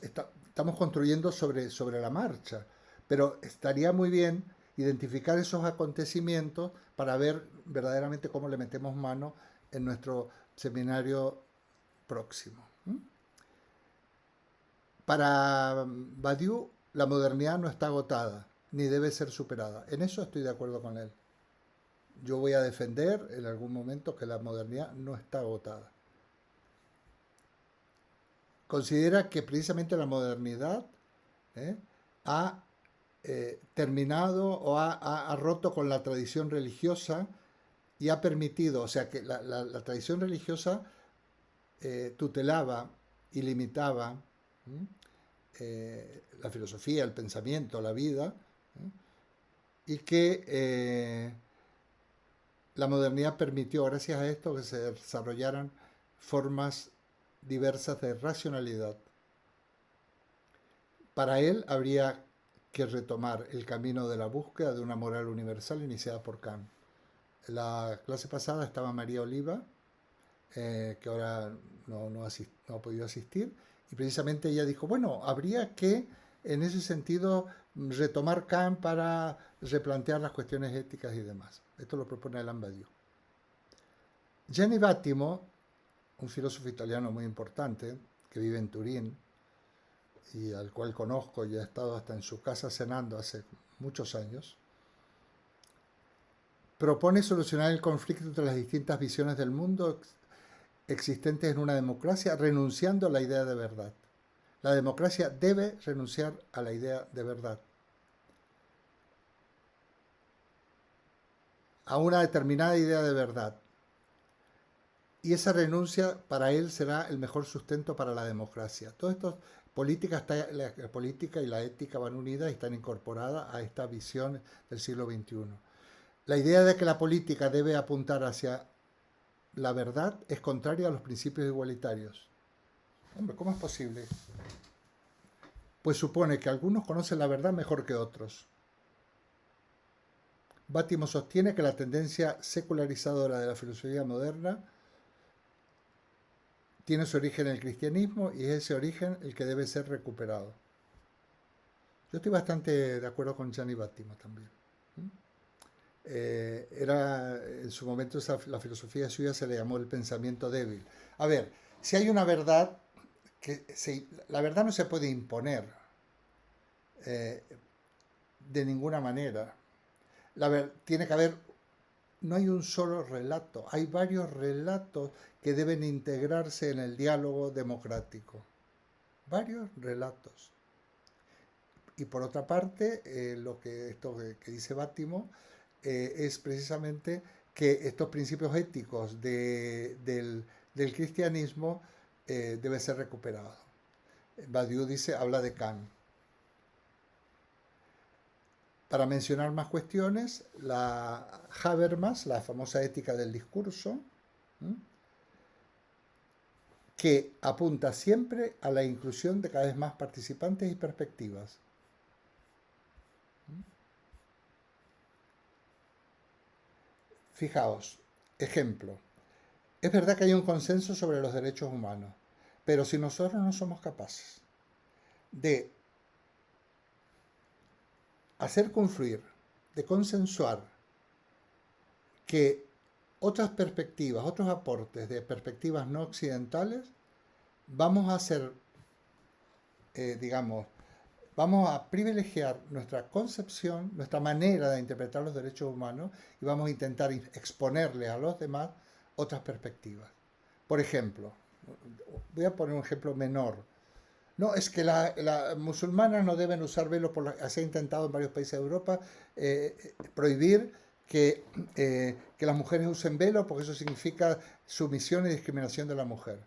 construyendo sobre la marcha, pero estaría muy bien identificar esos acontecimientos para ver verdaderamente cómo le metemos mano en nuestro seminario próximo. Para Badiou, la modernidad no está agotada, ni debe ser superada. En eso estoy de acuerdo con él. Yo voy a defender en algún momento que la modernidad no está agotada. Considera que precisamente la modernidad ha terminado o ha roto con la tradición religiosa y ha permitido, o sea que la tradición religiosa tutelaba y limitaba la filosofía, el pensamiento, la vida, y que la modernidad permitió, gracias a esto, que se desarrollaran formas diversas de racionalidad. Para él habría que retomar el camino de la búsqueda de una moral universal iniciada por Kant. En la clase pasada estaba María Oliva, que ahora no ha podido asistir, y precisamente ella dijo, bueno, habría que en ese sentido, retomar Kant para replantear las cuestiones éticas y demás. Esto lo propone Alain Badiou. Gianni Vattimo, un filósofo italiano muy importante, que vive en Turín, y al cual conozco y he estado hasta en su casa cenando hace muchos años, propone solucionar el conflicto entre las distintas visiones del mundo existentes en una democracia renunciando a la idea de verdad. La democracia debe renunciar a la idea de verdad, a una determinada idea de verdad. Y esa renuncia para él será el mejor sustento para la democracia. Todo esto, la política y la ética van unidas y están incorporadas a esta visión del siglo XXI. La idea de que la política debe apuntar hacia la verdad es contraria a los principios igualitarios. Hombre, ¿cómo es posible? Pues supone que algunos conocen la verdad mejor que otros. Vattimo sostiene que la tendencia secularizadora de la filosofía moderna tiene su origen en el cristianismo y es ese origen el que debe ser recuperado. Yo estoy bastante de acuerdo con Gianni Vattimo también. Era en su momento la filosofía suya se le llamó el pensamiento débil. A ver, si hay una verdad, la verdad no se puede imponer de ninguna manera. Tiene que haber, no hay un solo relato, hay varios relatos que deben integrarse en el diálogo democrático. Varios relatos. Y por otra parte, esto que dice Vattimo es precisamente que estos principios éticos del cristianismo deben ser recuperados. Badiou habla de Kant. Para mencionar más cuestiones, la Habermas, la famosa ética del discurso, que apunta siempre a la inclusión de cada vez más participantes y perspectivas. Fijaos, ejemplo, es verdad que hay un consenso sobre los derechos humanos, pero si nosotros no somos capaces de hacer confluir, de consensuar que otras perspectivas, otros aportes de perspectivas no occidentales, vamos a hacer, vamos a privilegiar nuestra concepción, nuestra manera de interpretar los derechos humanos y vamos a intentar exponerles a los demás otras perspectivas. Por ejemplo, voy a poner un ejemplo menor. No, es que las musulmanas no deben usar velo, se ha intentado en varios países de Europa prohibir que las mujeres usen velo porque eso significa sumisión y discriminación de la mujer.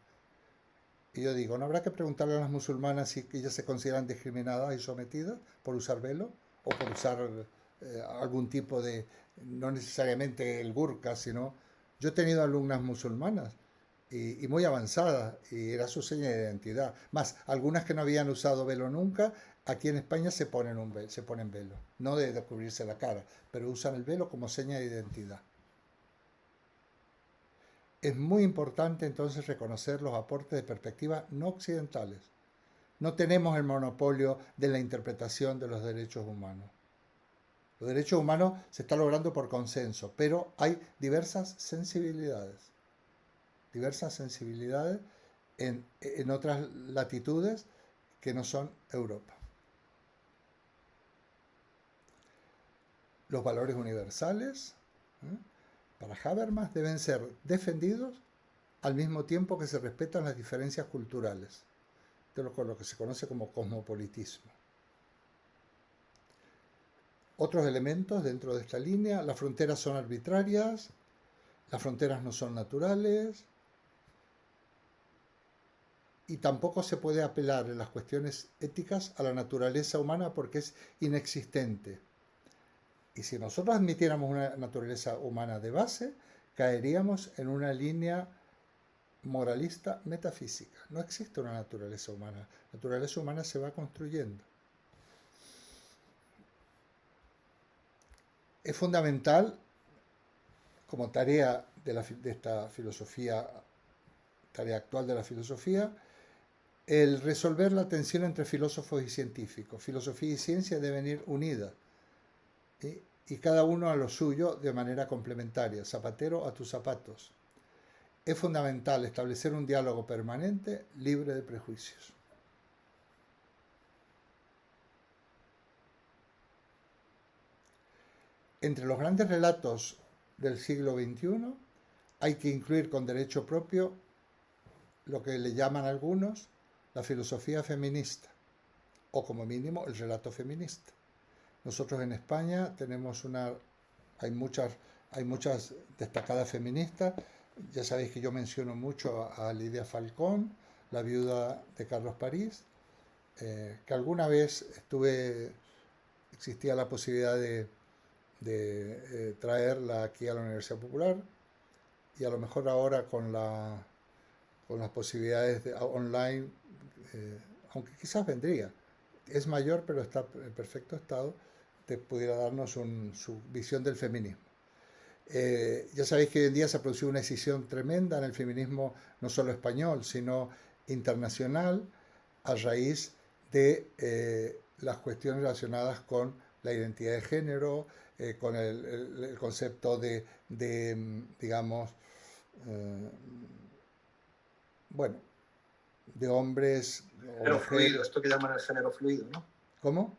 Y yo digo, ¿no habrá que preguntarle a las musulmanas si ellas se consideran discriminadas y sometidas por usar velo o por usar algún tipo de, no necesariamente el burka, sino... Yo he tenido alumnas musulmanas y muy avanzadas y era su seña de identidad. Más, algunas que no habían usado velo nunca, aquí en España se ponen velo, no de cubrirse la cara, pero usan el velo como seña de identidad. Es muy importante entonces reconocer los aportes de perspectivas no occidentales. No tenemos el monopolio de la interpretación de los derechos humanos. Los derechos humanos se está logrando por consenso, pero hay diversas sensibilidades en otras latitudes que no son Europa. Los valores universales, para Habermas, deben ser defendidos al mismo tiempo que se respetan las diferencias culturales, de lo que se conoce como cosmopolitismo. Otros elementos dentro de esta línea: las fronteras son arbitrarias, las fronteras no son naturales, y tampoco se puede apelar en las cuestiones éticas a la naturaleza humana porque es inexistente. Y si nosotros admitiéramos una naturaleza humana de base, caeríamos en una línea moralista metafísica. No existe una naturaleza humana. La naturaleza humana se va construyendo. Es fundamental, como tarea de esta filosofía, tarea actual de la filosofía, el resolver la tensión entre filósofos y científicos. Filosofía y ciencia deben ir unidas, ¿sí? Y cada uno a lo suyo de manera complementaria, zapatero a tus zapatos. Es fundamental establecer un diálogo permanente libre de prejuicios. Entre los grandes relatos del siglo XXI hay que incluir con derecho propio lo que le llaman algunos la filosofía feminista, o como mínimo el relato feminista. Nosotros en España tenemos hay muchas, hay muchas destacadas feministas. Ya sabéis que yo menciono mucho a Lidia Falcón, la viuda de Carlos París, que alguna vez existía la posibilidad de traerla aquí a la Universidad Popular, y a lo mejor ahora con las posibilidades online, aunque quizás vendría. Es mayor, pero está en perfecto estado, te pudiera darnos su visión del feminismo. Ya sabéis que hoy en día se ha producido una decisión tremenda en el feminismo, no solo español, sino internacional, a raíz de las cuestiones relacionadas con la identidad de género, con el concepto digamos, eh, bueno, de hombres o Género fluido, mujeres. esto que llaman el género fluido, ¿no? ¿Cómo?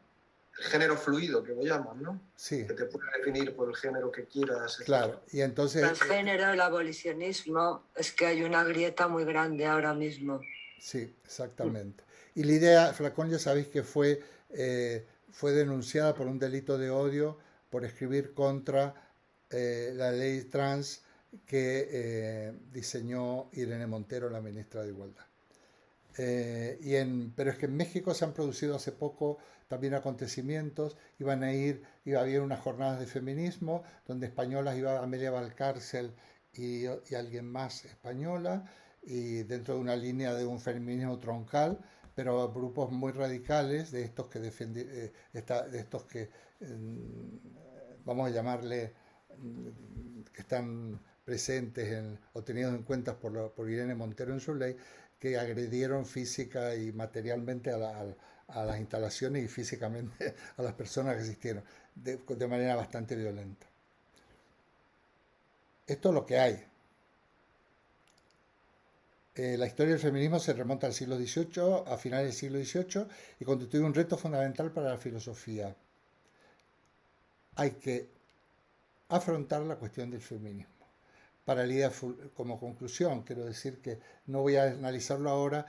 El género fluido, que lo llaman, ¿no? Sí, Que te puede definir por el género que quieras, etc. claro. Y entonces, Transgénero, el abolicionismo, es que hay una grieta muy grande ahora mismo. sí, exactamente. Y la idea, Flacón, ya sabéis que fue denunciada por un delito de odio por escribir contra la ley trans que diseñó Irene Montero, la ministra de Igualdad. Pero es que en México se han producido hace poco también acontecimientos, iba a haber unas jornadas de feminismo donde españolas iba Amelia Valcárcel y alguien más española, y dentro de una línea de un feminismo troncal, pero grupos muy radicales de estos que vamos a llamarle, que están presentes o tenidos en cuenta por Irene Montero en su ley, que agredieron física y materialmente a las instalaciones y físicamente a las personas que asistieron, de manera bastante violenta. Esto es lo que hay. La historia del feminismo se remonta al siglo XVIII, a finales del siglo XVIII, y constituye un reto fundamental para la filosofía. Hay que afrontar la cuestión del feminismo. Como conclusión, quiero decir que no voy a analizarlo ahora.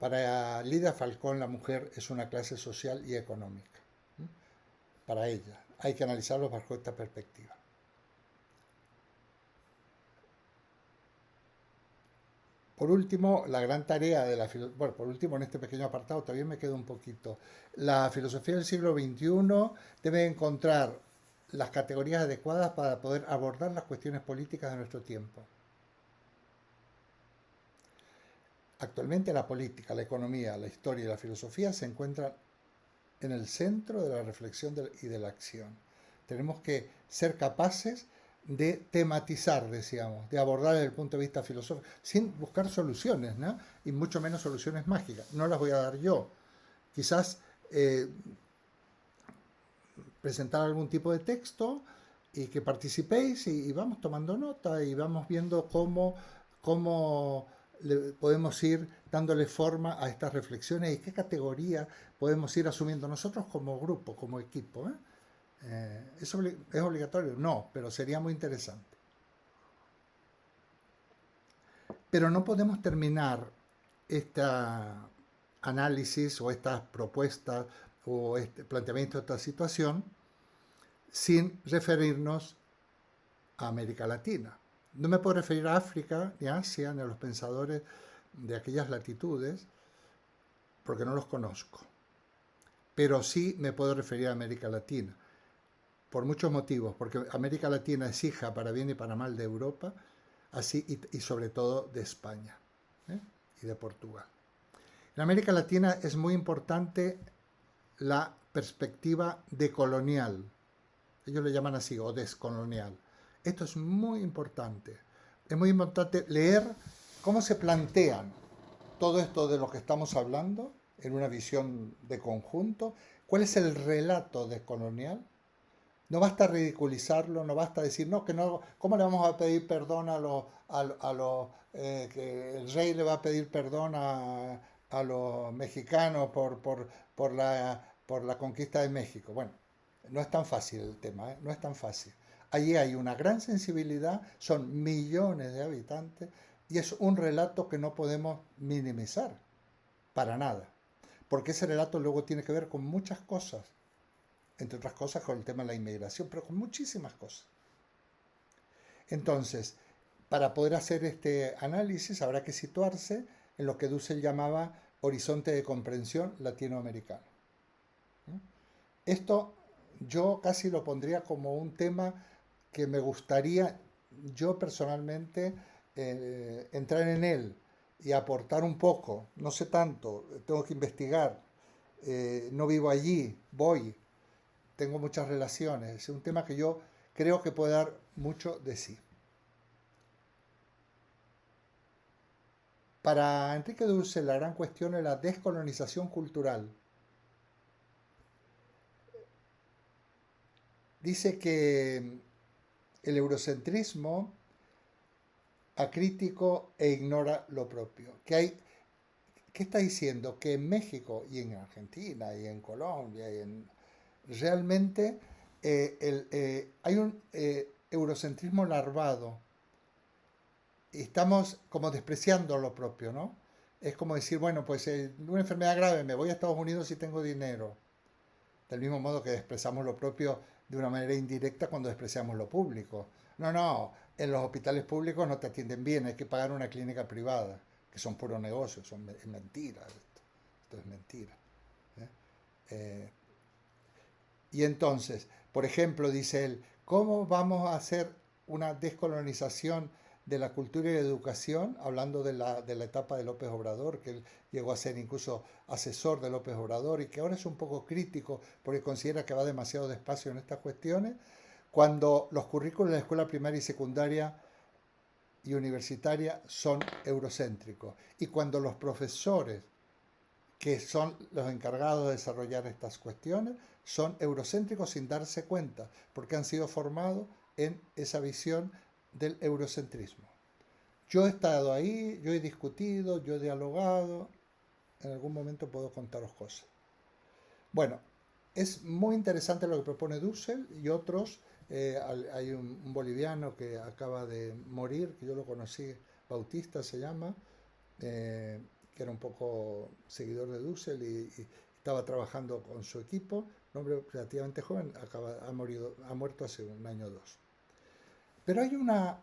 Para Lidia Falcón, la mujer es una clase social y económica. Para ella. Hay que analizarlo bajo esta perspectiva. Por último, la gran tarea de la filosofía, bueno, por último en este pequeño apartado todavía me queda un poquito. La filosofía del siglo XXI debe encontrar las categorías adecuadas para poder abordar las cuestiones políticas de nuestro tiempo. Actualmente la política, la economía, la historia y la filosofía se encuentran en el centro de la reflexión y de la acción. Tenemos que ser capaces de tematizar, decíamos, de abordar desde el punto de vista filosófico, sin buscar soluciones, ¿no? Y mucho menos soluciones mágicas. No las voy a dar yo. Quizás presentar algún tipo de texto y que participéis y vamos tomando nota y vamos viendo cómo podemos ir dándole forma a estas reflexiones y qué categoría podemos ir asumiendo nosotros como grupo, como equipo. ¿Es obligatorio? No, pero sería muy interesante. Pero no podemos terminar este análisis o estas propuestas o este planteamiento de esta situación sin referirnos a América Latina. No me puedo referir a África, ni a Asia, ni a los pensadores de aquellas latitudes, porque no los conozco. Pero sí me puedo referir a América Latina, por muchos motivos, porque América Latina es hija, para bien y para mal, de Europa, así y sobre todo de España, y de Portugal. En América Latina es muy importante la perspectiva decolonial. Ellos le llaman así, o descolonial. Esto es muy importante. Es muy importante leer cómo se plantean todo esto de lo que estamos hablando en una visión de conjunto? ¿Cuál es el relato descolonial? No basta ridiculizarlo, no basta decir, no, que no, ¿cómo le vamos a pedir perdón que el rey le va a pedir perdón a los mexicanos por la conquista de México? Bueno, no es tan fácil el tema, ¿eh? No es tan fácil. Allí hay una gran sensibilidad, son millones de habitantes y es un relato que no podemos minimizar para nada, porque ese relato luego tiene que ver con muchas cosas, entre otras cosas con el tema de la inmigración, pero con muchísimas cosas. Entonces, para poder hacer este análisis habrá que situarse en lo que Dussel llamaba horizonte de comprensión latinoamericano. Esto yo casi lo pondría como un tema que me gustaría yo personalmente entrar en él y aportar un poco, no sé tanto, tengo que investigar, no vivo allí, voy, tengo muchas relaciones, es un tema que yo creo que puede dar mucho de sí. Para Enrique Dussel la gran cuestión es la descolonización cultural. Dice que el eurocentrismo acrítico e ignora lo propio. ¿Qué está diciendo? Que en México y en Argentina y en Colombia realmente hay un eurocentrismo larvado. Estamos como despreciando lo propio, ¿no? Es como decir, bueno, pues una enfermedad grave, me voy a Estados Unidos si tengo dinero. Del mismo modo que despreciamos lo propio de una manera indirecta cuando despreciamos lo público. No, no, en los hospitales públicos no te atienden bien, hay que pagar una clínica privada, que son puros negocios, es mentira esto es mentira. ¿Eh? Eh, y entonces, por ejemplo, dice él, ¿cómo vamos a hacer una descolonización de la cultura y la educación? Hablando de la etapa de López Obrador, que él llegó a ser incluso asesor de López Obrador y que ahora es un poco crítico porque considera que va demasiado despacio en estas cuestiones, cuando los currículos de la escuela primaria y secundaria y universitaria son eurocéntricos y cuando los profesores que son los encargados de desarrollar estas cuestiones, son eurocéntricos sin darse cuenta, porque han sido formados en esa visión del eurocentrismo. Yo he estado ahí, yo he discutido, yo he dialogado, en algún momento puedo contaros cosas. Bueno, es muy interesante lo que propone Dussel y otros. Hay un boliviano que acaba de morir, que yo lo conocí, Bautista se llama, que era un poco seguidor de Dussel y estaba trabajando con su equipo, un hombre relativamente joven, ha muerto hace un año o dos. Pero hay una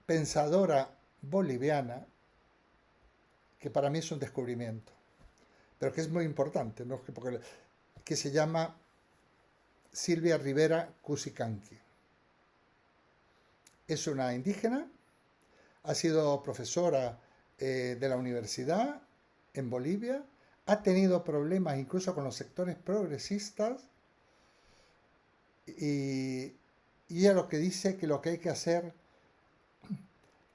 pensadora boliviana que para mí es un descubrimiento, pero que es muy importante, ¿no? Que se llama Silvia Rivera Cusicanqui. Es una indígena, ha sido profesora de la universidad en Bolivia, ha tenido problemas incluso con los sectores progresistas y ella lo que dice que lo que hay que hacer,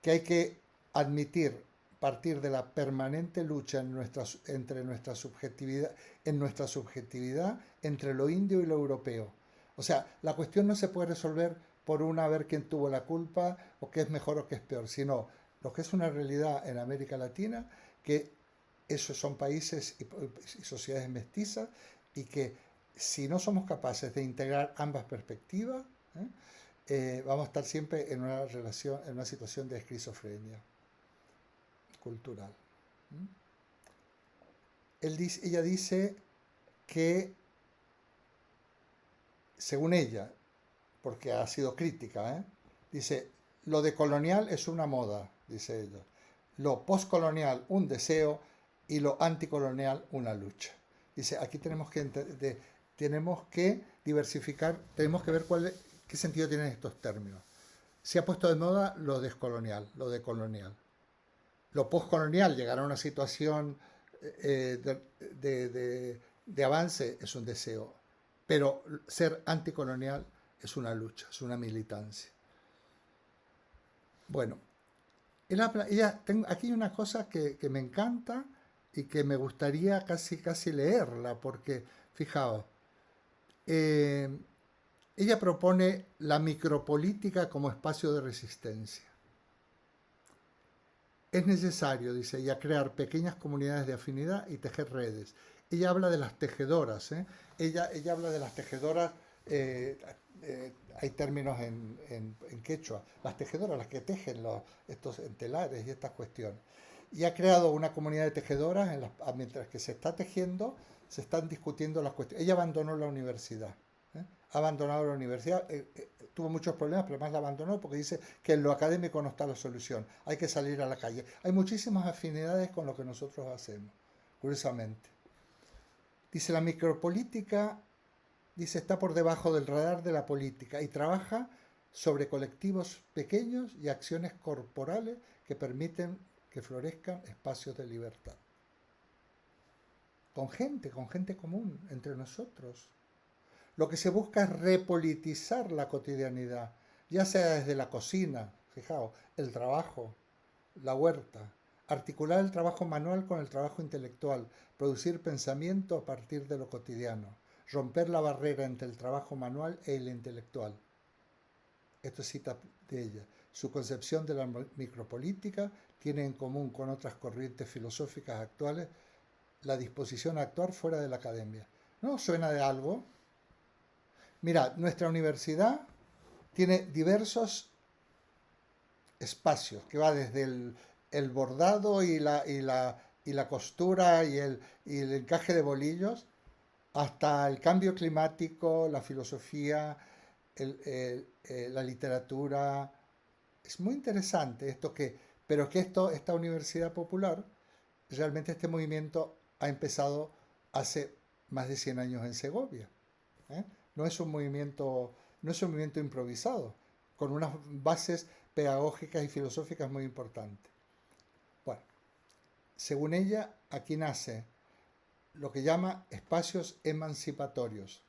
que hay que admitir, partir de la permanente lucha en nuestra subjetividad, entre lo indio y lo europeo. O sea, la cuestión no se puede resolver por a ver quién tuvo la culpa o qué es mejor o qué es peor, sino lo que es una realidad en América Latina, que esos son países y sociedades mestizas y que si no somos capaces de integrar ambas perspectivas, vamos a estar siempre en una situación de esquizofrenia cultural. Ella dice que, según ella, porque ha sido crítica, dice, lo decolonial es una moda, dice ella, lo postcolonial un deseo y lo anticolonial una lucha. Dice, aquí tenemos que diversificar, tenemos que ver qué sentido tienen estos términos. Se ha puesto de moda lo descolonial, lo decolonial. Lo postcolonial, llegar a una situación de avance es un deseo, pero ser anticolonial es una lucha, es una militancia. Bueno, Aquí hay una cosa que me encanta y que me gustaría casi leerla, porque, fijaos, eh, ella propone la micropolítica como espacio de resistencia. Es necesario, dice ella, crear pequeñas comunidades de afinidad y tejer redes. Ella habla de las tejedoras, ¿eh? Ella habla de las tejedoras, hay términos en quechua, las tejedoras, las que tejen estos entelares y estas cuestiones. Y ha creado una comunidad de tejedoras mientras que se está tejiendo, se están discutiendo las cuestiones. Ella abandonó la universidad. Ha abandonado la universidad, tuvo muchos problemas, pero más la abandonó porque dice que en lo académico no está la solución, hay que salir a la calle. Hay muchísimas afinidades con lo que nosotros hacemos, curiosamente. Dice, la micropolítica, dice, está por debajo del radar de la política y trabaja sobre colectivos pequeños y acciones corporales que permiten que florezcan espacios de libertad. Con gente común, entre nosotros. Lo que se busca es repolitizar la cotidianidad, ya sea desde la cocina, fijaos, el trabajo, la huerta, articular el trabajo manual con el trabajo intelectual, producir pensamiento a partir de lo cotidiano, romper la barrera entre el trabajo manual e el intelectual. Esto es cita de ella. Su concepción de la micropolítica tiene en común con otras corrientes filosóficas actuales la disposición a actuar fuera de la academia. ¿No suena de algo? Mirad, nuestra universidad tiene diversos espacios, que va desde el bordado y la costura y el encaje de bolillos, hasta el cambio climático, la filosofía, la literatura. Es muy interesante pero que esta universidad popular, realmente este movimiento ha empezado hace más de 100 años en Segovia. No es un movimiento improvisado, con unas bases pedagógicas y filosóficas muy importantes. Bueno, según ella, aquí nace lo que llama espacios emancipatorios.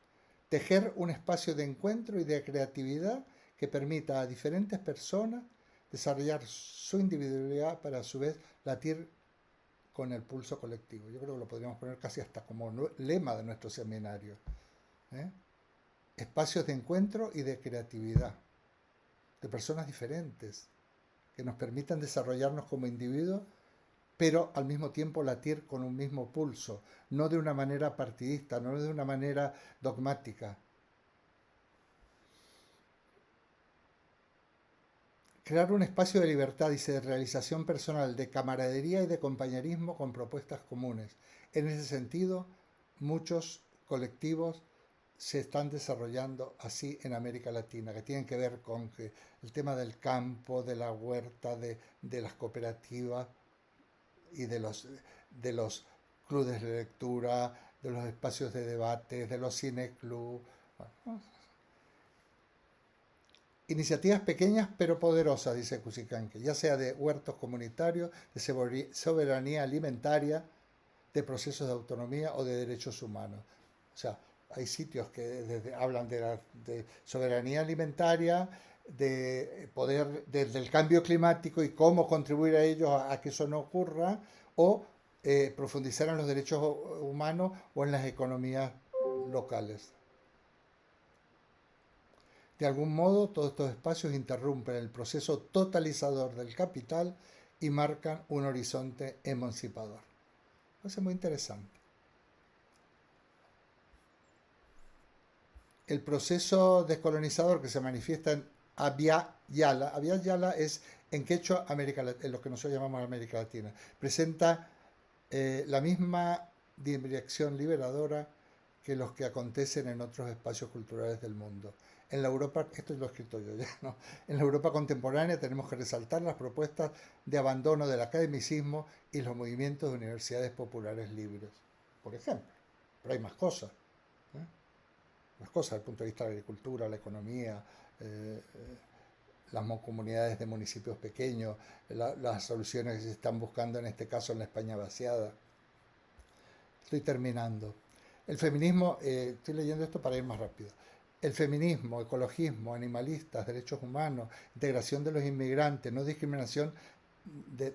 Tejer un espacio de encuentro y de creatividad que permita a diferentes personas desarrollar su individualidad para a su vez latir con el pulso colectivo. Yo creo que lo podríamos poner casi hasta como lema de nuestro seminario. Espacios de encuentro y de creatividad, de personas diferentes, que nos permitan desarrollarnos como individuos, pero al mismo tiempo latir con un mismo pulso, no de una manera partidista, no de una manera dogmática. Crear un espacio de libertad, dice, de realización personal, de camaradería y de compañerismo con propuestas comunes. En ese sentido, muchos colectivos se están desarrollando así en América Latina, que tienen que ver con el tema del campo, de la huerta, de las cooperativas y de los clubes de lectura, de los espacios de debate, de los cineclub. Iniciativas pequeñas pero poderosas, dice Cusicanque, ya sea de huertos comunitarios, de soberanía alimentaria, de procesos de autonomía o de derechos humanos. O sea, hay sitios que hablan de soberanía alimentaria, de poder del cambio climático y cómo contribuir a ellos a que eso no ocurra, o profundizar en los derechos humanos o en las economías locales. De algún modo, todos estos espacios interrumpen el proceso totalizador del capital y marcan un horizonte emancipador. Eso es muy interesante. El proceso descolonizador que se manifiesta en Abya Yala es en quechua en lo que nosotros llamamos América Latina. Presenta la misma dirección liberadora que los que acontecen en otros espacios culturales del mundo. En la Europa, esto lo he escrito yo ya, ¿no? En la Europa contemporánea tenemos que resaltar las propuestas de abandono del academicismo y los movimientos de universidades populares libres, por ejemplo. Pero hay más cosas. Más cosas desde el punto de vista de la agricultura, la economía, las comunidades de municipios pequeños, las soluciones que se están buscando en este caso en la España vaciada. Estoy terminando. El feminismo, estoy leyendo esto para ir más rápido. El feminismo, ecologismo, animalistas, derechos humanos, integración de los inmigrantes, no discriminación,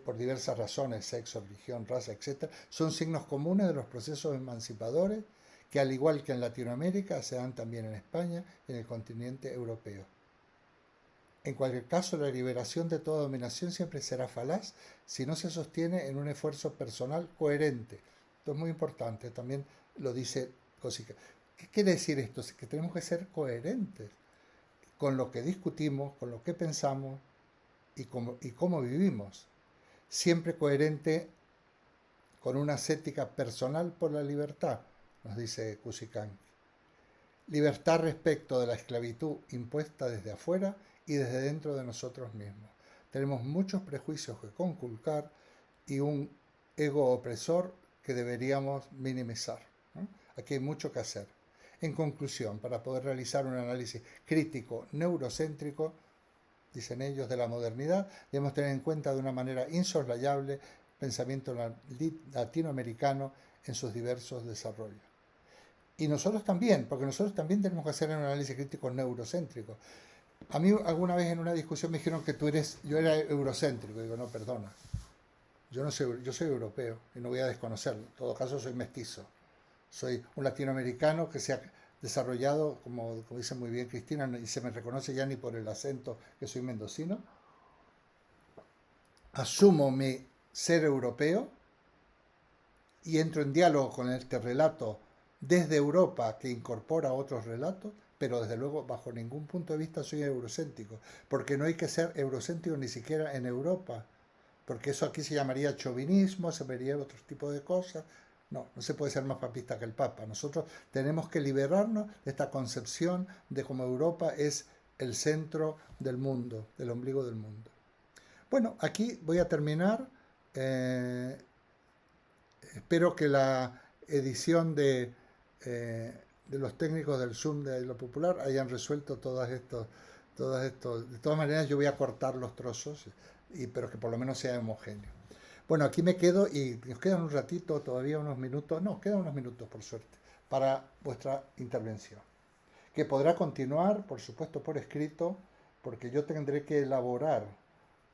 por diversas razones, sexo, religión, raza, etc., son signos comunes de los procesos emancipadores que, al igual que en Latinoamérica, se dan también en España y en el continente europeo. En cualquier caso, la liberación de toda dominación siempre será falaz si no se sostiene en un esfuerzo personal coherente. Esto es muy importante, también lo dice Cosica. ¿Qué quiere decir esto? Es que tenemos que ser coherentes con lo que discutimos, con lo que pensamos y cómo vivimos. Siempre coherente con una ascética personal por la libertad, nos dice Kusikan. Libertad respecto de la esclavitud impuesta desde afuera y desde dentro de nosotros mismos. Tenemos muchos prejuicios que conculcar y un ego opresor que deberíamos minimizar, ¿no? Aquí hay mucho que hacer. En conclusión, para poder realizar un análisis crítico neurocéntrico, dicen ellos, de la modernidad, debemos tener en cuenta de una manera insoslayable el pensamiento latinoamericano en sus diversos desarrollos. Y nosotros también, porque nosotros también tenemos que hacer un análisis crítico neurocéntrico. A mí alguna vez en una discusión me dijeron que yo era eurocéntrico. Digo, no, perdona. Yo soy europeo y no voy a desconocerlo. En todo caso, soy mestizo. Soy un latinoamericano que se ha desarrollado, como dice muy bien Cristina, y se me reconoce ya ni por el acento que soy mendocino. Asumo mi ser europeo y entro en diálogo con este relato desde Europa que incorpora otros relatos, pero desde luego bajo ningún punto de vista soy eurocéntrico, porque no hay que ser eurocéntrico ni siquiera en Europa, porque eso aquí se llamaría chauvinismo, se vería otro tipo de cosas. No se puede ser más papista que el Papa. Nosotros tenemos que liberarnos de esta concepción de cómo Europa es el centro del mundo, el ombligo del mundo. Bueno, aquí voy a terminar. Espero que la edición de los técnicos del Zoom de lo popular hayan resuelto todos estos. De todas maneras, yo voy a cortar los trozos, pero que por lo menos sea homogéneo. Bueno, aquí me quedo y nos quedan un ratito, todavía unos minutos, no, quedan unos minutos por suerte, para vuestra intervención, que podrá continuar, por supuesto, por escrito, porque yo tendré que elaborar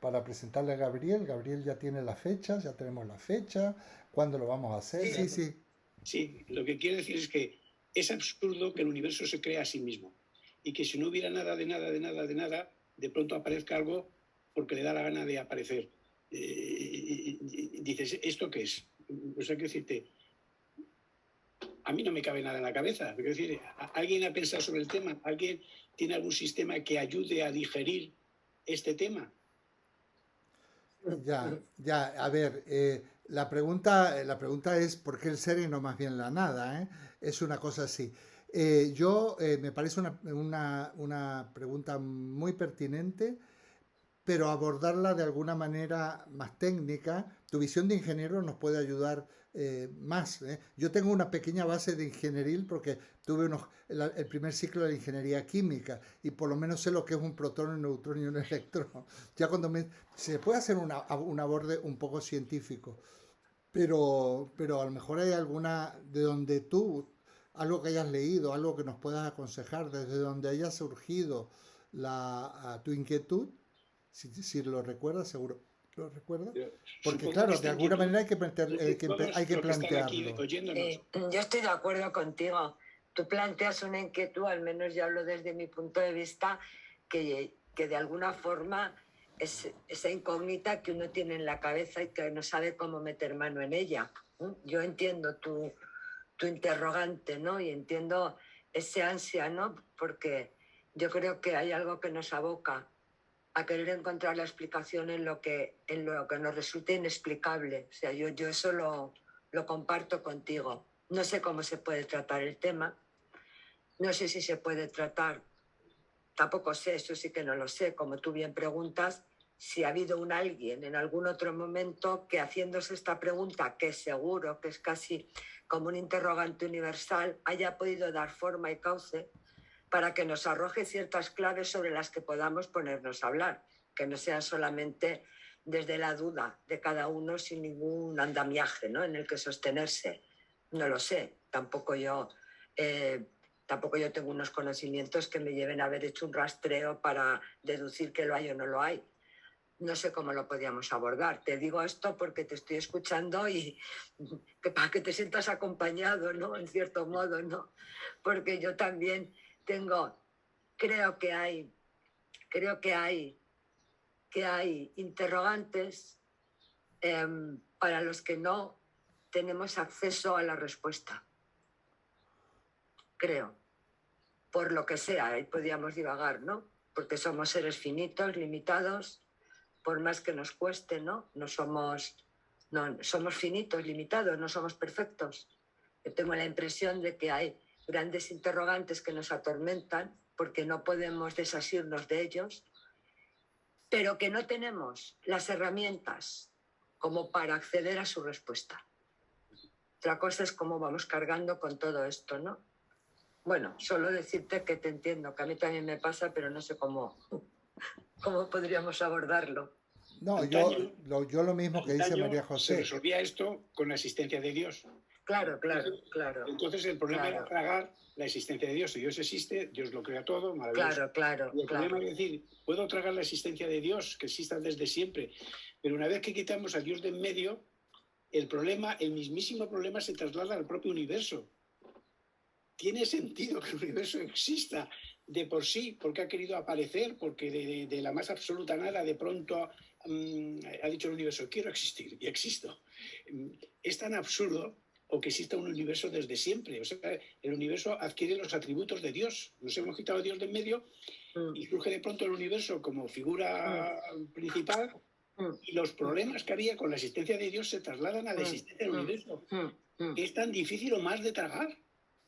para presentarle a Gabriel. Gabriel ya tiene las fechas, ya tenemos la fecha, ¿cuándo lo vamos a hacer? Sí. Sí, lo que quiero decir es que es absurdo que el universo se crea a sí mismo y que si no hubiera nada, de pronto aparezca algo porque le da la gana de aparecer. Dices, ¿esto qué es? O sea, quiero decirte, a mí no me cabe nada en la cabeza. Quiero decir, ¿alguien ha pensado sobre el tema? ¿Alguien tiene algún sistema que ayude a digerir este tema? Ya, a ver, la pregunta es ¿por qué el ser y no más bien la nada? Es una cosa así. Me parece una pregunta muy pertinente, pero abordarla de alguna manera más técnica. Tu visión de ingeniero nos puede ayudar más. Yo tengo una pequeña base de ingenieril porque tuve el primer ciclo de la ingeniería química y por lo menos sé lo que es un protón, un neutrón y un electrón. Ya se puede hacer un aborde un poco científico, pero a lo mejor hay alguna de donde algo que hayas leído, algo que nos puedas aconsejar, desde donde haya surgido tu inquietud. Si lo recuerdas, seguro lo recuerdas. Porque claro, de alguna manera hay que plantearlo. Yo estoy de acuerdo contigo. Tú planteas una inquietud, al menos yo hablo desde mi punto de vista, que de alguna forma es esa incógnita que uno tiene en la cabeza y que no sabe cómo meter mano en ella. Yo entiendo tu interrogante, ¿no? Y entiendo ese ansia, ¿no? Porque yo creo que hay algo que nos aboca a querer encontrar la explicación en lo que nos resulte inexplicable. O sea, yo eso lo comparto contigo. No sé cómo se puede tratar el tema, no sé si se puede tratar, tampoco sé, eso sí que no lo sé, como tú bien preguntas, si ha habido alguien en algún otro momento que haciéndose esta pregunta, que seguro que es casi como un interrogante universal, haya podido dar forma y cauce para que nos arroje ciertas claves sobre las que podamos ponernos a hablar, que no sean solamente desde la duda de cada uno sin ningún andamiaje, ¿no?, en el que sostenerse. No lo sé, tampoco yo tengo unos conocimientos que me lleven a haber hecho un rastreo para deducir que lo hay o no lo hay. no sé cómo lo podíamos abordar. Te digo esto porque te estoy escuchando y que para que te sientas acompañado, ¿no? En cierto modo, ¿no? Porque yo también creo que hay interrogantes para los que no tenemos acceso a la respuesta. Creo. Por lo que sea, ahí podríamos divagar, ¿no? Porque somos seres finitos, limitados, por más que nos cueste, ¿no? Somos finitos, limitados, no somos perfectos. Yo tengo la impresión de que hay grandes interrogantes que nos atormentan porque no podemos desasirnos de ellos, pero que no tenemos las herramientas como para acceder a su respuesta. Otra cosa es cómo vamos cargando con todo esto, ¿no? Bueno, solo decirte que te entiendo, que a mí también me pasa, pero no sé cómo podríamos abordarlo. No, Antaño- yo lo mismo que dice Antaño María se José. resolvía esto con la existencia de Dios. Claro. Entonces el problema era tragar la existencia de Dios. Si Dios existe, Dios lo crea todo, maravilloso. Claro. Y el problema es decir, puedo tragar la existencia de Dios, que exista desde siempre, pero una vez que quitamos a Dios de en medio, el mismísimo problema se traslada al propio universo. Tiene sentido que el universo exista de por sí, porque ha querido aparecer, porque de la más absoluta nada de pronto ha dicho el universo, quiero existir y existo. Es tan absurdo o que exista un universo desde siempre. O sea, el universo adquiere los atributos de Dios. Nos hemos quitado a Dios de en medio y surge de pronto el universo como figura principal y los problemas que había con la existencia de Dios se trasladan a la existencia del universo. Es tan difícil o más de tragar.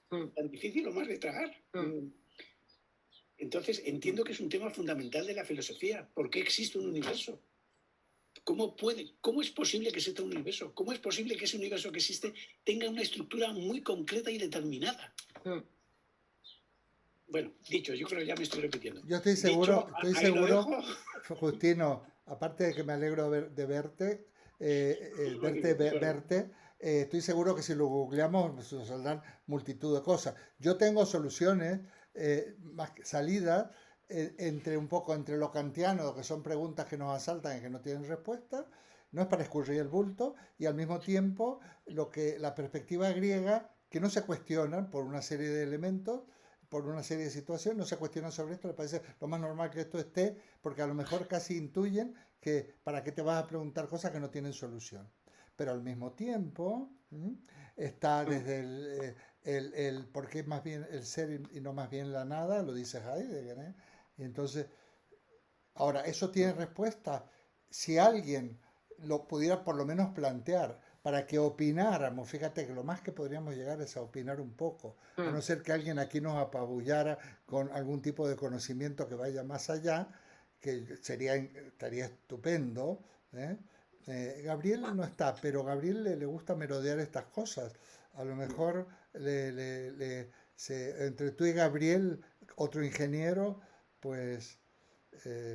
Tan difícil o más de tragar. Entonces, entiendo que es un tema fundamental de la filosofía. ¿Por qué existe un universo? ¿Cómo es posible que exista un universo? ¿Cómo es posible que ese universo que existe tenga una estructura muy concreta y determinada? Bueno, dicho, yo creo que ya me estoy repitiendo. Yo estoy seguro, Justino, aparte de que me alegro de verte, estoy seguro que si lo googleamos nos saldrán multitud de cosas. Yo tengo soluciones, salidas entre lo kantiano, que son preguntas que nos asaltan y que no tienen respuesta, no es para escurrir el bulto, y al mismo tiempo la perspectiva griega, que no se cuestionan por una serie de elementos, por una serie de situaciones, no se cuestionan sobre esto, les parece lo más normal que esto esté, porque a lo mejor casi intuyen que para qué te vas a preguntar cosas que no tienen solución. Pero al mismo tiempo está desde el por qué más bien el ser y no más bien la nada, lo dice Heidegger, ¿eh? Y entonces, ahora, eso tiene respuesta. Si alguien lo pudiera por lo menos plantear, para que opináramos, fíjate que lo más que podríamos llegar es a opinar un poco, a no ser que alguien aquí nos apabullara con algún tipo de conocimiento que vaya más allá, que estaría estupendo, ¿eh? Gabriel no está, pero Gabriel le gusta merodear estas cosas. A lo mejor entre tú y Gabriel, otro ingeniero, pues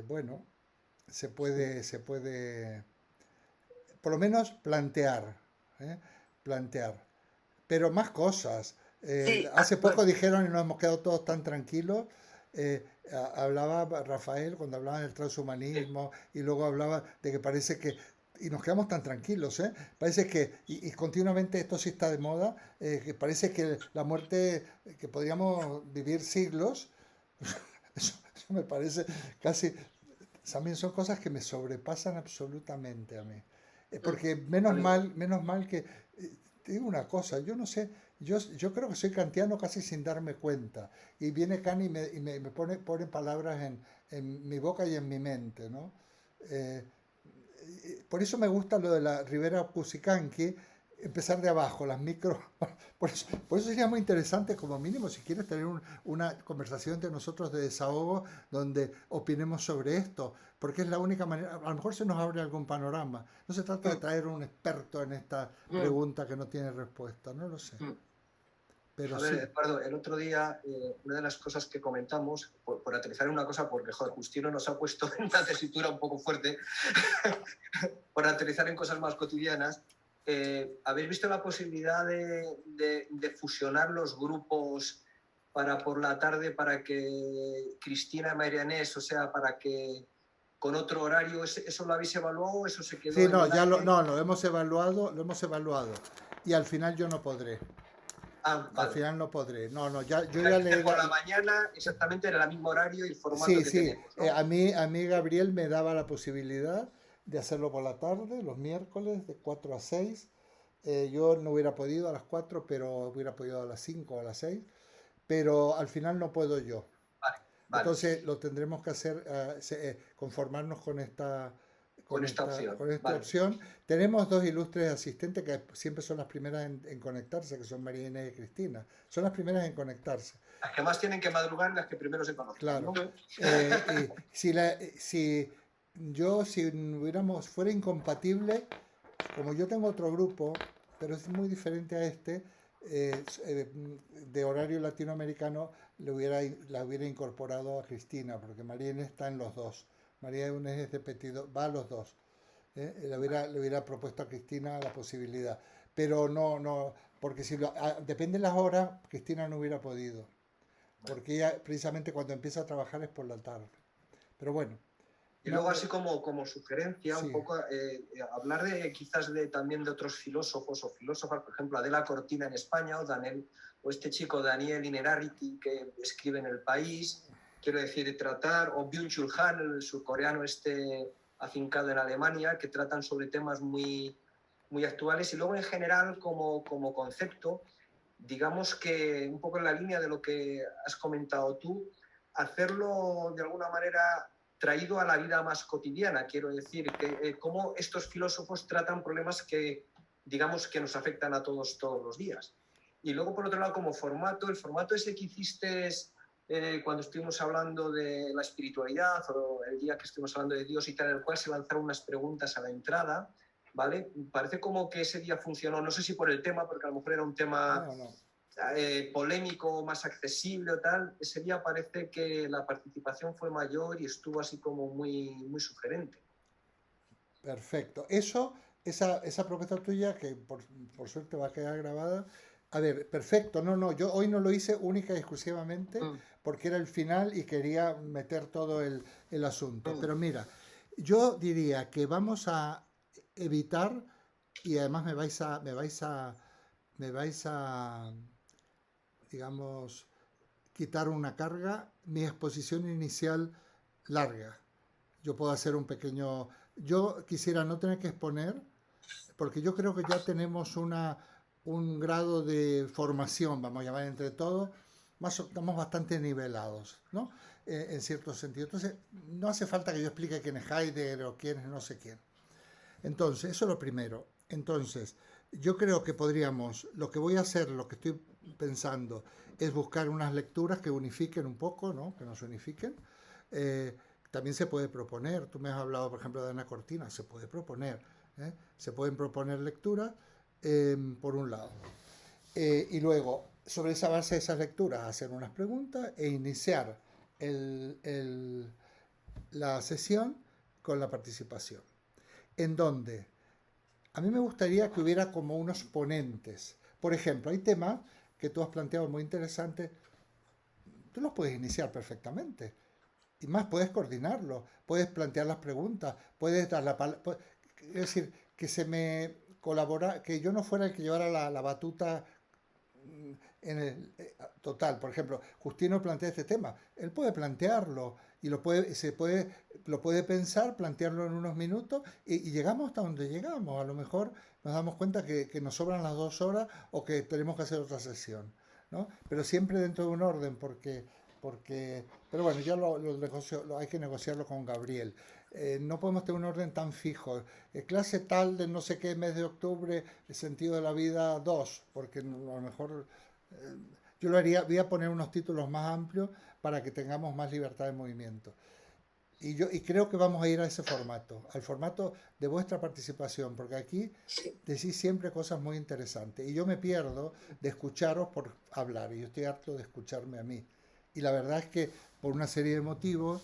bueno, se puede por lo menos plantear, pero más cosas. Sí, Hace poco dijeron y nos hemos quedado todos tan tranquilos. Hablaba Rafael cuando hablaba del transhumanismo y luego hablaba de que parece que, y nos quedamos tan tranquilos, parece que, y continuamente esto sí está de moda, que parece que la muerte, que podríamos vivir siglos, eso me parece casi, también son cosas que me sobrepasan absolutamente a mí. Porque menos mal que, te digo una cosa, yo no sé, yo creo que soy kantiano casi sin darme cuenta. Y viene Kant y me pone palabras en mi boca y en mi mente, ¿no? Por eso me gusta lo de la Rivera Cusicanqui, empezar de abajo, las micro. Por eso sería muy interesante, como mínimo, si quieres tener una conversación entre nosotros de desahogo donde opinemos sobre esto, porque es la única manera. A lo mejor se nos abre algún panorama. No se trata de traer un experto en esta pregunta que no tiene respuesta, no lo sé. Pero a ver, sí. Eduardo, el otro día, una de las cosas que comentamos, por aterrizar en una cosa, porque joder, Justino nos ha puesto en una tesitura un poco fuerte, por aterrizar en cosas más cotidianas, ¿habéis visto la posibilidad de fusionar los grupos para por la tarde, para que Cristina Marianés, o sea, para que con otro horario. ¿Eso lo habéis evaluado? ¿Eso se quedó Sí, en no, el ya aire? lo hemos evaluado, y al final yo no podré. Ah, Al vale. final no podré. No, no, ya, yo ya Realmente por la mañana exactamente era el mismo horario y el formato Sí, que sí. tenemos, ¿no? A mí Gabriel me daba la posibilidad de hacerlo por la tarde, los miércoles, de 4 a 6. Yo no hubiera podido a las 4, pero hubiera podido a las 5 o a las 6. Pero al final no puedo yo. Vale, vale. Entonces lo tendremos que hacer, conformarnos Con esta opción. con esta Vale. opción. Tenemos dos ilustres asistentes que siempre son las primeras en conectarse, que son María Inés y Cristina. Son las primeras en conectarse. Las que más tienen que madrugar, las que primero se conocen, ¿no? Claro. Si hubiéramos, fuera incompatible, como yo tengo otro grupo, pero es muy diferente a este, de horario latinoamericano, la hubiera incorporado a Cristina, porque María Inés está en los dos. María Inés es de Petido, va a los dos. Le hubiera propuesto a Cristina la posibilidad. Pero no, no, porque depende de las horas, Cristina no hubiera podido. Porque ella precisamente cuando empieza a trabajar es por la tarde. Pero bueno, Y no, luego así como sugerencia, un sí, poco hablar quizás de otros filósofos o filósofas, por ejemplo, Adela Cortina en España o este chico Daniel Innerarity que escribe en El País, quiero decir, o Byung-Chul Han, el surcoreano afincado en Alemania, que tratan sobre temas muy actuales. Y luego en general como concepto, digamos que un poco en la línea de lo que has comentado tú, hacerlo de alguna manera traído a la vida más cotidiana, quiero decir, que cómo estos filósofos tratan problemas que, digamos, que nos afectan a todos los días. Y luego, por otro lado, como formato, el formato ese que hiciste cuando estuvimos hablando de la espiritualidad o el día que estuvimos hablando de Dios y tal, en el cual se lanzaron unas preguntas a la entrada, ¿vale? Parece como que ese día funcionó, no sé si por el tema, porque a lo mejor era un tema no, no. polémico, más accesible o tal, ese día parece que la participación fue mayor y estuvo así como muy sugerente. Perfecto. Esa propuesta tuya, que por suerte va a quedar grabada. A ver, perfecto. No, no, yo hoy no lo hice única y exclusivamente Mm, porque era el final y quería meter todo el asunto. mm. Pero mira, yo diría que vamos a evitar, y además me vais a, digamos, quitar una carga, mi exposición inicial larga. Yo puedo hacer un pequeño... Yo quisiera no tener que exponer, porque yo creo que ya tenemos un grado de formación, vamos a llamar entre todos, estamos bastante nivelados, ¿no? En cierto sentido. Entonces, no hace falta que yo explique quién es Heidegger o quién es no sé quién. Entonces, eso es lo primero. Entonces, yo creo que podríamos, lo que voy a hacer, lo que estoy pensando, es buscar unas lecturas que unifiquen un poco, ¿no? Que nos unifiquen. Eh, También se puede proponer, tú me has hablado, por ejemplo, de Ana Cortina, se puede proponer, ¿eh? Se pueden proponer lecturas, por un lado. Y luego, sobre esa base de esas lecturas, hacer unas preguntas e iniciar el, el, la sesión con la participación. En donde a mí me gustaría que hubiera como unos ponentes. Por ejemplo, hay temas que tú has planteado muy interesantes, tú los puedes iniciar perfectamente. Y más, puedes coordinarlo, puedes plantear las preguntas, puedes dar la palabra. Es decir, que se me colabora, que yo no fuera el que llevara la batuta en el total. Por ejemplo, Justino plantea este tema, él puede plantearlo y lo puede pensar, plantearlo en unos minutos y llegamos hasta donde llegamos. A lo mejor nos damos cuenta que nos sobran las 2 horas o que tenemos que hacer otra sesión, ¿no? Pero siempre dentro de un orden, pero bueno, ya hay que negociarlo con Gabriel. No podemos tener un orden tan fijo. Clase tal de no sé qué mes de octubre, el sentido de la vida 2 porque a lo mejor yo lo haría, voy a poner unos títulos más amplios para que tengamos más libertad de movimiento. Y creo que vamos a ir a ese formato, al formato de vuestra participación, porque aquí decís siempre cosas muy interesantes. Y yo me pierdo de escucharos por hablar, y yo estoy harto de escucharme a mí. Y la verdad es que por una serie de motivos,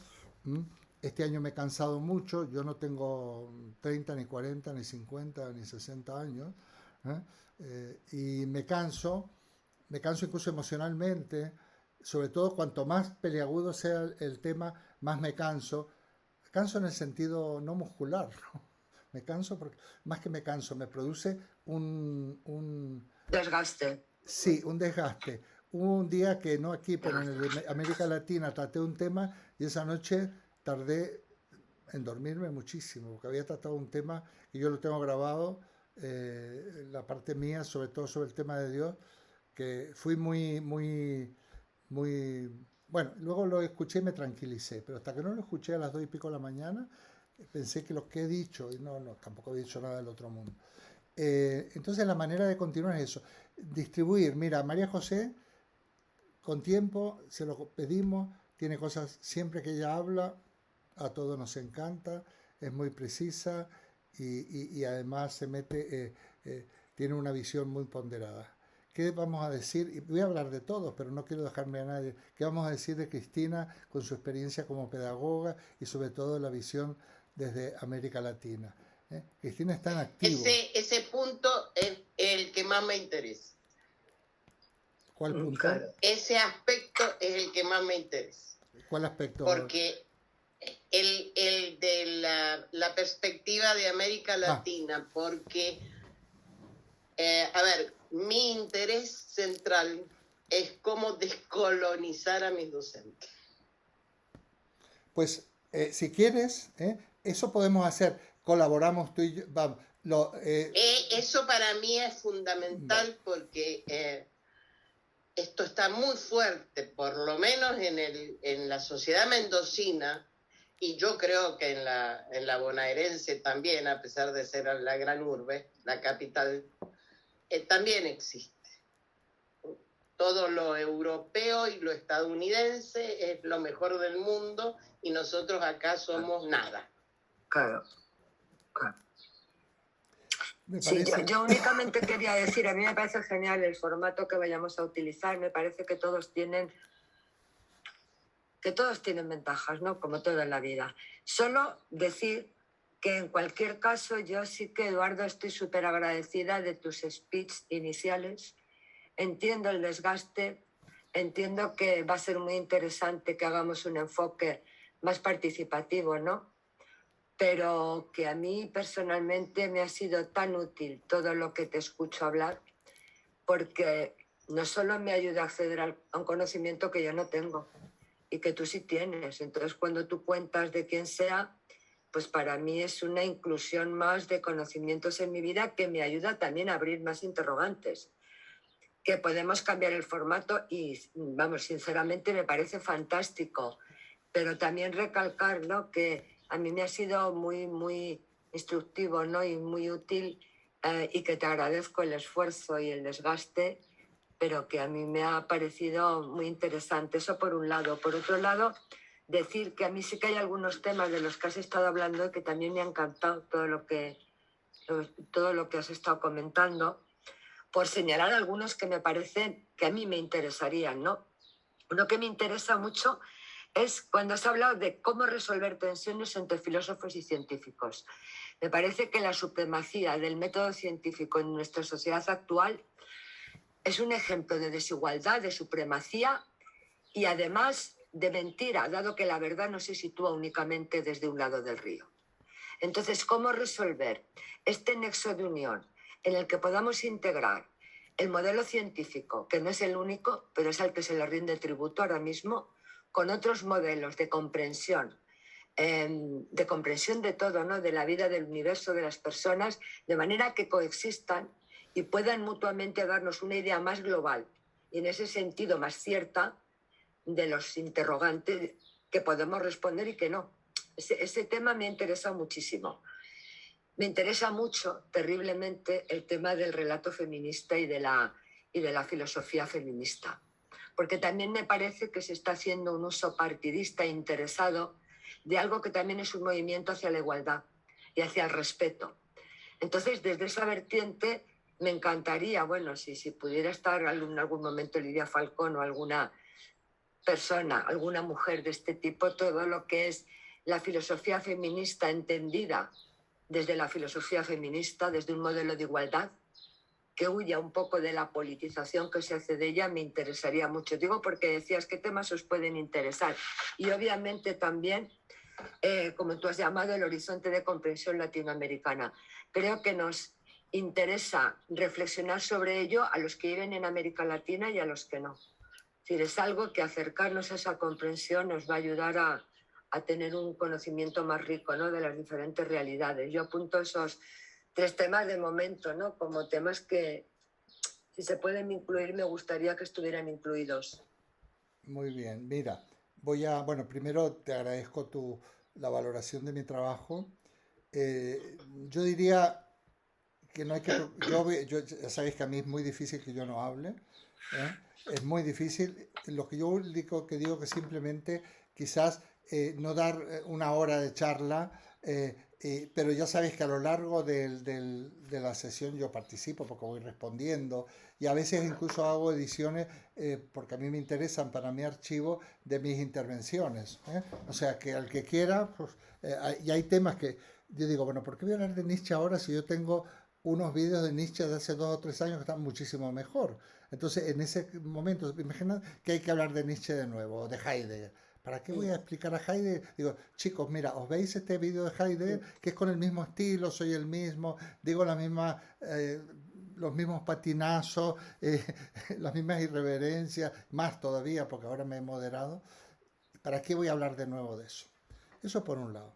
este año me he cansado mucho, yo no tengo 30, ni 40, ni 50, ni 60 años, ¿eh? Y me canso incluso emocionalmente, sobre todo cuanto más peliagudo sea el tema, más me canso. Canso en el sentido no muscular, ¿no? Me canso porque, más que me canso, me produce Desgaste. sí, un desgaste. Hubo un día que no aquí, pero en América Latina traté un tema y esa noche tardé en dormirme muchísimo, porque había tratado un tema que yo lo tengo grabado, la parte mía, sobre todo sobre el tema de Dios, que fui muy, bueno, luego lo escuché y me tranquilicé, pero hasta que no lo escuché a las 2:00 de la mañana, pensé que lo que he dicho, y no, tampoco he dicho nada del otro mundo. Entonces la manera de continuar es eso, distribuir, mira, María José, con tiempo, se lo pedimos, tiene cosas, siempre que ella habla, a todos nos encanta, es muy precisa y además se mete, tiene una visión muy ponderada. ¿Qué vamos a decir? Y voy a hablar de todos, pero no quiero dejarme a nadie. ¿Qué vamos a decir de Cristina con su experiencia como pedagoga y sobre todo la visión desde América Latina? Cristina está en activo. Ese punto es el que más me interesa. ¿Cuál punto? Claro. Ese aspecto es el que más me interesa. ¿Cuál aspecto? Porque el de la perspectiva de América Latina, porque, a ver, mi interés central es cómo descolonizar a mis docentes. Pues si quieres, eso podemos hacer. Colaboramos tú y yo. Vamos, eso para mí es fundamental porque esto está muy fuerte, por lo menos en la sociedad mendocina, y yo creo que en la bonaerense también, a pesar de ser la gran urbe, la capital, también existe. Todo lo europeo y lo estadounidense es lo mejor del mundo y nosotros acá somos nada. Claro. Sí, yo únicamente quería decir, a mí me parece genial el formato que vayamos a utilizar, me parece que todos tienen ventajas, ¿no? Como todo en la vida. Solo decir que en cualquier caso yo sí que, Eduardo, estoy súper agradecida de tus speech iniciales. Entiendo el desgaste, entiendo que va a ser muy interesante que hagamos un enfoque más participativo, ¿no? Pero que a mí personalmente me ha sido tan útil todo lo que te escucho hablar, porque no solo me ayuda a acceder a un conocimiento que yo no tengo y que tú sí tienes. Entonces, cuando tú cuentas de quién sea, pues para mí es una inclusión más de conocimientos en mi vida que me ayuda también a abrir más interrogantes. Que podemos cambiar el formato y, vamos, sinceramente me parece fantástico. Pero también recalcar, ¿no?, que a mí me ha sido muy instructivo, ¿no?, y muy útil, y que te agradezco el esfuerzo y el desgaste, pero que a mí me ha parecido muy interesante. Eso por un lado. Por otro lado, decir que a mí sí que hay algunos temas de los que has estado hablando y que también me ha encantado todo lo que has estado comentando, por señalar algunos que me parecen que a mí me interesarían, ¿no? Uno que me interesa mucho es cuando has hablado de cómo resolver tensiones entre filósofos y científicos. Me parece que la supremacía del método científico en nuestra sociedad actual es un ejemplo de desigualdad, de supremacía y además de mentira, dado que la verdad no se sitúa únicamente desde un lado del río. Entonces, ¿cómo resolver este nexo de unión en el que podamos integrar el modelo científico, que no es el único, pero es al que se le rinde tributo ahora mismo, con otros modelos de comprensión de todo, ¿no?, de la vida, del universo, de las personas, de manera que coexistan y puedan mutuamente darnos una idea más global y en ese sentido más cierta de los interrogantes que podemos responder y que no. Ese tema me interesa muchísimo. Me interesa mucho, terriblemente, el tema del relato feminista y de la filosofía feminista, porque también me parece que se está haciendo un uso partidista e interesado de algo que también es un movimiento hacia la igualdad y hacia el respeto. Entonces, desde esa vertiente, me encantaría, bueno, si pudiera estar en algún momento Lidia Falcón o alguna persona, alguna mujer de este tipo, todo lo que es la filosofía feminista entendida desde la filosofía feminista, desde un modelo de igualdad, que huya un poco de la politización que se hace de ella, me interesaría mucho. Digo porque decías qué temas os pueden interesar. Y obviamente también como tú has llamado, el horizonte de comprensión latinoamericana. Creo que nos interesa reflexionar sobre ello a los que viven en América Latina y a los que no. Es decir, es algo que acercarnos a esa comprensión nos va a ayudar a tener un conocimiento más rico, ¿no?, de las diferentes realidades. Yo apunto esos 3 temas de momento, ¿no?, como temas que, si se pueden incluir, me gustaría que estuvieran incluidos. Muy bien, mira, bueno, primero te agradezco la valoración de mi trabajo. Yo diría que no hay que... ya sabéis que a mí es muy difícil que yo no hable, ¿eh? Es muy difícil. Lo que yo único que digo que simplemente quizás no dar una hora de charla, pero ya sabéis que a lo largo de la sesión yo participo porque voy respondiendo y a veces incluso hago ediciones porque a mí me interesan para mi archivo de mis intervenciones, ¿eh? O sea que al que quiera, pues, y hay temas que yo digo, bueno, ¿por qué voy a hablar de Nietzsche ahora si yo tengo unos vídeos de Nietzsche de hace 2 o 3 años que están muchísimo mejor? Entonces, en ese momento, imagina que hay que hablar de Nietzsche de nuevo, o de Heidegger. ¿Para qué voy a explicar a Heidegger? Digo, chicos, mira, os veis este vídeo de Heidegger, que es con el mismo estilo, soy el mismo, digo la misma, los mismos patinazos, las mismas irreverencias, más todavía, porque ahora me he moderado. ¿Para qué voy a hablar de nuevo de eso? Eso por un lado.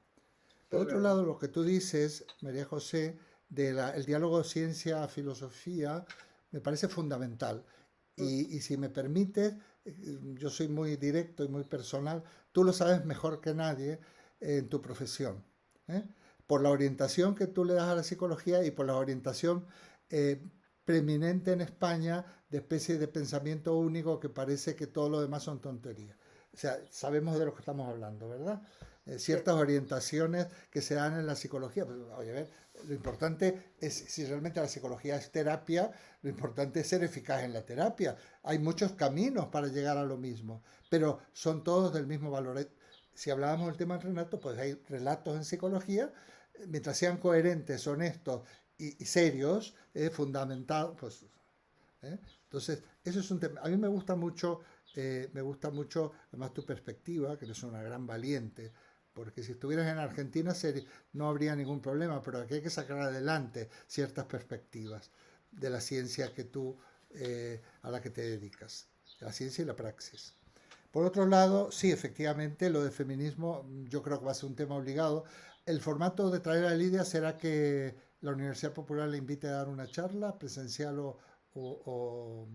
Por otro lado, lo que tú dices, María José, del diálogo ciencia-filosofía, me parece fundamental. Y si me permites, yo soy muy directo y muy personal, tú lo sabes mejor que nadie en tu profesión, ¿eh? Por la orientación que tú le das a la psicología y por la orientación eh, preeminente en España de especie de pensamiento único que parece que todo lo demás son tonterías. O sea, sabemos de lo que estamos hablando, ¿verdad? Ciertas orientaciones que se dan en la psicología. Pues, oye, a ver, lo importante es, si realmente la psicología es terapia, lo importante es ser eficaz en la terapia. Hay muchos caminos para llegar a lo mismo, pero son todos del mismo valor. Si hablábamos del tema del relato, pues hay relatos en psicología, mientras sean coherentes, honestos y serios, fundamentados, pues, ¿eh? Entonces, eso es un tema. A mí me gusta mucho además tu perspectiva, que eres una gran valiente, porque si estuvieras en Argentina no habría ningún problema, pero aquí hay que sacar adelante ciertas perspectivas de la ciencia que a la que te dedicas, la ciencia y la praxis. Por otro lado, sí, efectivamente, lo de feminismo yo creo que va a ser un tema obligado. El formato de traer a Lidia será que la Universidad Popular le invite a dar una charla presencial o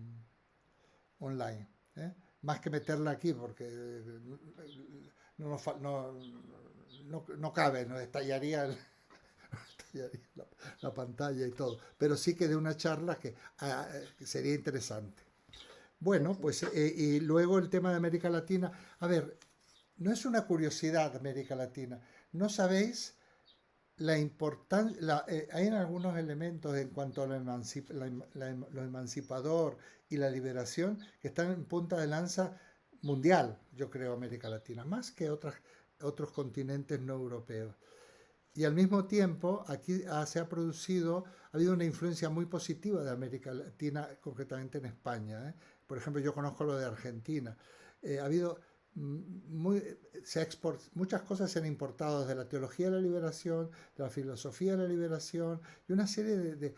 online, ¿eh? Más que meterla aquí, porque no cabe, nos estallaría, estallaría la pantalla y todo. Pero sí que de una charla que sería interesante. Bueno, pues y luego el tema de América Latina. A ver, no es una curiosidad América Latina. ¿No sabéis la importancia? Hay algunos elementos en cuanto a lo emancipador y la liberación que están en punta de lanza mundial, yo creo, América Latina, más que otros continentes no europeos. Y al mismo tiempo, aquí se ha habido una influencia muy positiva de América Latina, concretamente en España, ¿eh? Por ejemplo, yo conozco lo de Argentina. Ha habido muchas cosas se han importado desde la teología de la liberación, de la filosofía de la liberación y una serie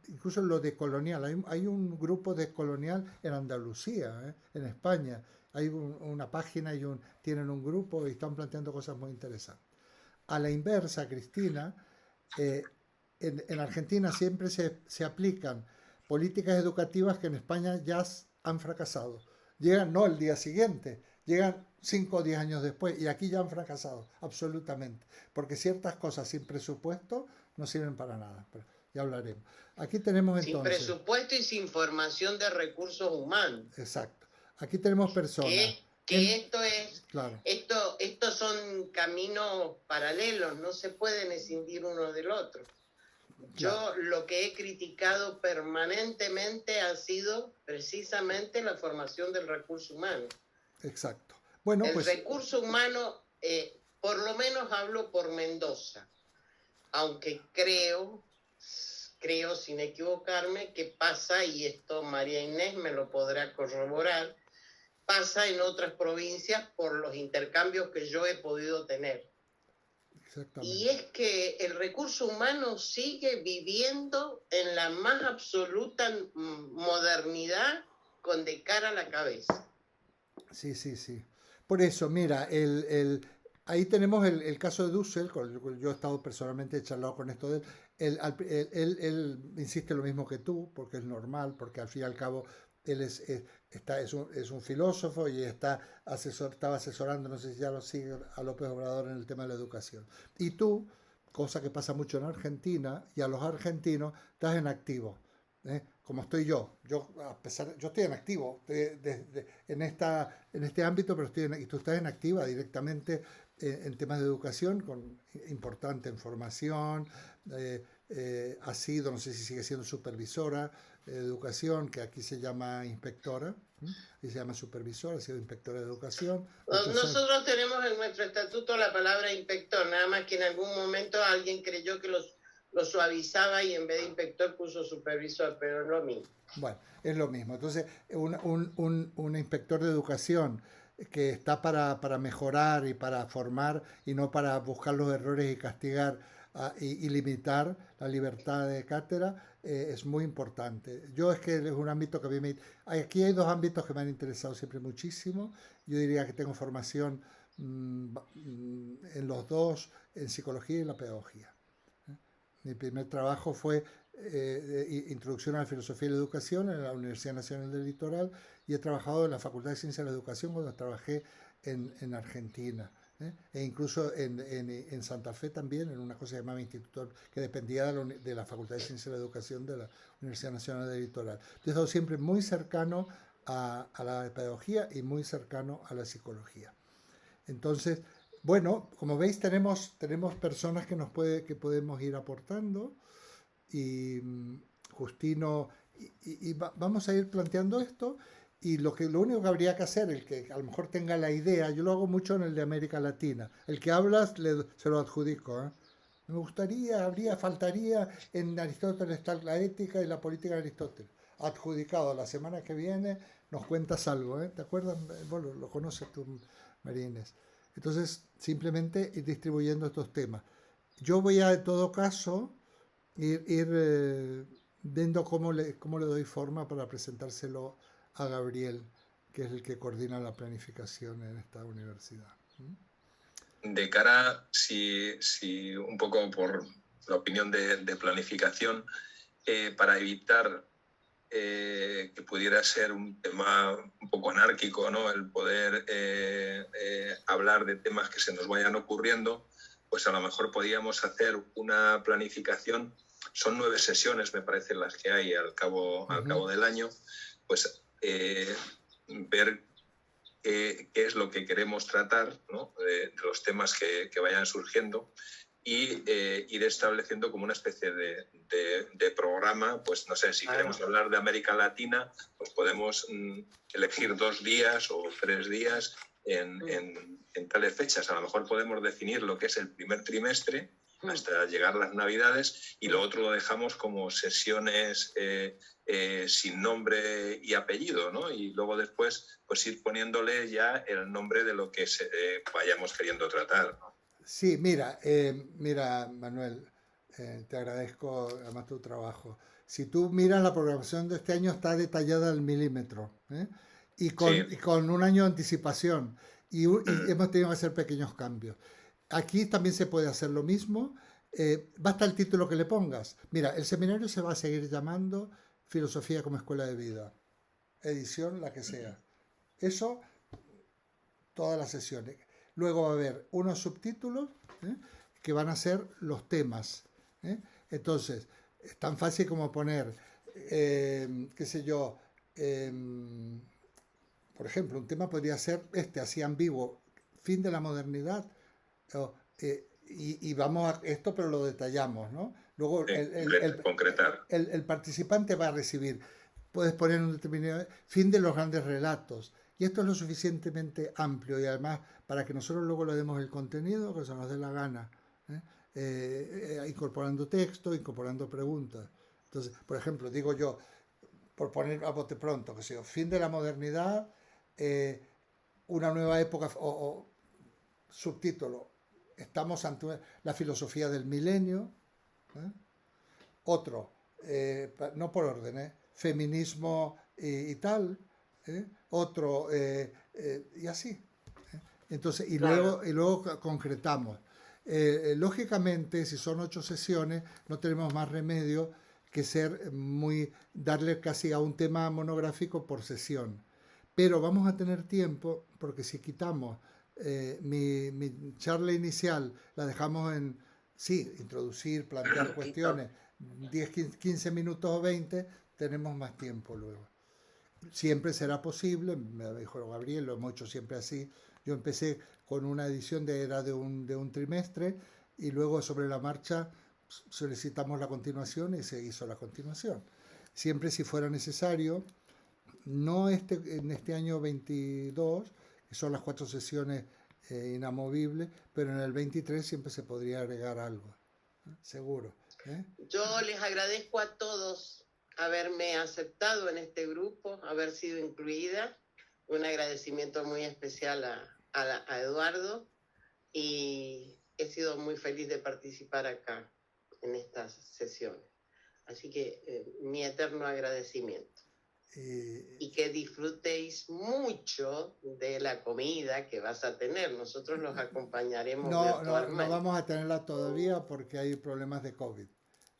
incluso lo de colonial. Hay un grupo de colonial en Andalucía, en España. Hay una página tienen un grupo y están planteando cosas muy interesantes. A la inversa, Cristina, en Argentina siempre se aplican políticas educativas que en España ya han fracasado. Llegan no el día siguiente, llegan 5 o 10 años después y aquí ya han fracasado, absolutamente. Porque ciertas cosas sin presupuesto no sirven para nada. Pero ya hablaremos. Aquí tenemos entonces... Sin presupuesto y sin formación de recursos humanos. Exacto. Aquí tenemos personas... Claro. Estos son caminos paralelos, no se pueden escindir uno del otro. Yo lo que he criticado permanentemente ha sido precisamente la formación del recurso humano. Exacto. Bueno, el recurso humano, por lo menos hablo por Mendoza, aunque creo sin equivocarme, que pasa, y esto María Inés me lo podrá corroborar, pasa en otras provincias por los intercambios que yo he podido tener. Y es que el recurso humano sigue viviendo en la más absoluta modernidad con de cara a la cabeza. Sí, sí, sí. Por eso, mira, ahí tenemos el caso de Dussel, con el cual yo he estado personalmente charlado con esto de él. Él insiste lo mismo que tú, porque es normal, porque al fin y al cabo él es un filósofo y estaba asesorando, no sé si ya lo sigue, a López Obrador en el tema de la educación. Y tú, cosa que pasa mucho en Argentina, y a los argentinos, estás en activo. Como estoy yo estoy en activo en este ámbito, pero y tú estás en activa directamente en temas de educación, importante en formación, ha sido, no sé si sigue siendo supervisora de educación, que aquí se llama inspectora, y se llama supervisora, ha sido inspectora de educación. Nosotros tenemos en nuestro estatuto la palabra inspector, nada más que en algún momento alguien creyó que lo suavizaba y en vez de inspector puso supervisor, pero es lo mismo. Bueno, es lo mismo. Entonces, un inspector de educación que está para mejorar y para formar y no para buscar los errores y castigar y limitar la libertad de cátedra, es muy importante. Yo es que es un ámbito que a mí aquí hay dos ámbitos que me han interesado siempre muchísimo. Yo diría que tengo formación en los dos, en psicología y en la pedagogía. Mi primer trabajo fue Introducción a la Filosofía y la Educación en la Universidad Nacional del Litoral, y he trabajado en la Facultad de Ciencias de la Educación cuando trabajé en Argentina. E incluso en Santa Fe también, en una cosa que se llamaba Instituto, que dependía de la Facultad de Ciencias de la Educación de la Universidad Nacional del Litoral. He estado siempre muy cercano a la pedagogía y muy cercano a la psicología. Entonces, bueno, como veis, tenemos personas que podemos ir aportando, y Justino, vamos a ir planteando esto, y lo único que habría que hacer, el que a lo mejor tenga la idea, yo lo hago mucho en el de América Latina, el que hablas se lo adjudico, ¿eh? Me gustaría, faltaría en Aristóteles está la ética y la política de Aristóteles. Adjudicado, la semana que viene nos cuentas algo, ¿eh? ¿Te acuerdas? Bueno, lo conoces tú, María Inés. Entonces, simplemente ir distribuyendo estos temas. Yo voy a, en todo caso, ir viendo cómo le doy forma para presentárselo a Gabriel, que es el que coordina la planificación en esta universidad. De cara, si un poco por la opinión de planificación, para evitar que pudiera ser un tema un poco anárquico, ¿no? El poder hablar de temas que se nos vayan ocurriendo, pues a lo mejor podíamos hacer una planificación. Son 9 sesiones, me parece, las que hay al cabo del año. Pues ver qué es lo que queremos tratar, ¿no? de los temas que vayan surgiendo, y ir estableciendo como una especie de programa. Pues no sé, si queremos hablar de América Latina, pues podemos elegir 2 días o 3 días en tales fechas. A lo mejor podemos definir lo que es el primer trimestre hasta llegar las Navidades, y lo otro lo dejamos como sesiones sin nombre y apellido, ¿no? Y luego después pues ir poniéndole ya el nombre de lo que vayamos queriendo tratar, ¿no? Sí, mira, Manuel, te agradezco además tu trabajo. Si tú miras la programación de este año, está detallada al milímetro, ¿eh? Y con un año de anticipación, y hemos tenido que hacer pequeños cambios. Aquí también se puede hacer lo mismo. Basta el título que le pongas. Mira, el seminario se va a seguir llamando Filosofía como Escuela de Vida, edición la que sea. Eso, todas las sesiones. Luego va a haber unos subtítulos que van a ser los temas. Entonces, es tan fácil como poner, qué sé yo, por ejemplo, un tema podría ser así ambiguo, fin de la modernidad, y vamos a esto, pero lo detallamos, ¿no? Luego concretar. El participante va a recibir, puedes poner un determinado fin de los grandes relatos, y esto es lo suficientemente amplio, y además para que nosotros luego le demos el contenido que se nos dé la gana, incorporando texto, incorporando preguntas. Entonces, por ejemplo, digo yo, por poner a bote pronto, que sea fin de la modernidad, una nueva época, o subtítulo, estamos ante la filosofía del milenio. Otro, no por orden, feminismo y tal. Otro, y así. Entonces, Claro. luego concretamos. Lógicamente, si son 8 sesiones, no tenemos más remedio que darle casi a un tema monográfico por sesión. Pero vamos a tener tiempo, porque si quitamos mi charla inicial, la dejamos en, sí, introducir, plantear cuestiones, 10, 15 minutos o 20, tenemos más tiempo luego. Siempre será posible, me dijo Gabriel, lo hemos hecho siempre así. Yo empecé con una edición de un trimestre y luego sobre la marcha solicitamos la continuación y se hizo la continuación. Siempre si fuera necesario, no en este año 22, que son las 4 sesiones inamovibles, pero en el 23 siempre se podría agregar algo, seguro. Yo les agradezco a todos haberme aceptado en este grupo, haber sido incluida. Un agradecimiento muy especial a Eduardo, y he sido muy feliz de participar acá en estas sesiones. Así que mi eterno agradecimiento. Y que disfrutéis mucho de la comida que vas a tener. Nosotros los acompañaremos virtualmente. No vamos a tenerla todavía porque hay problemas de COVID.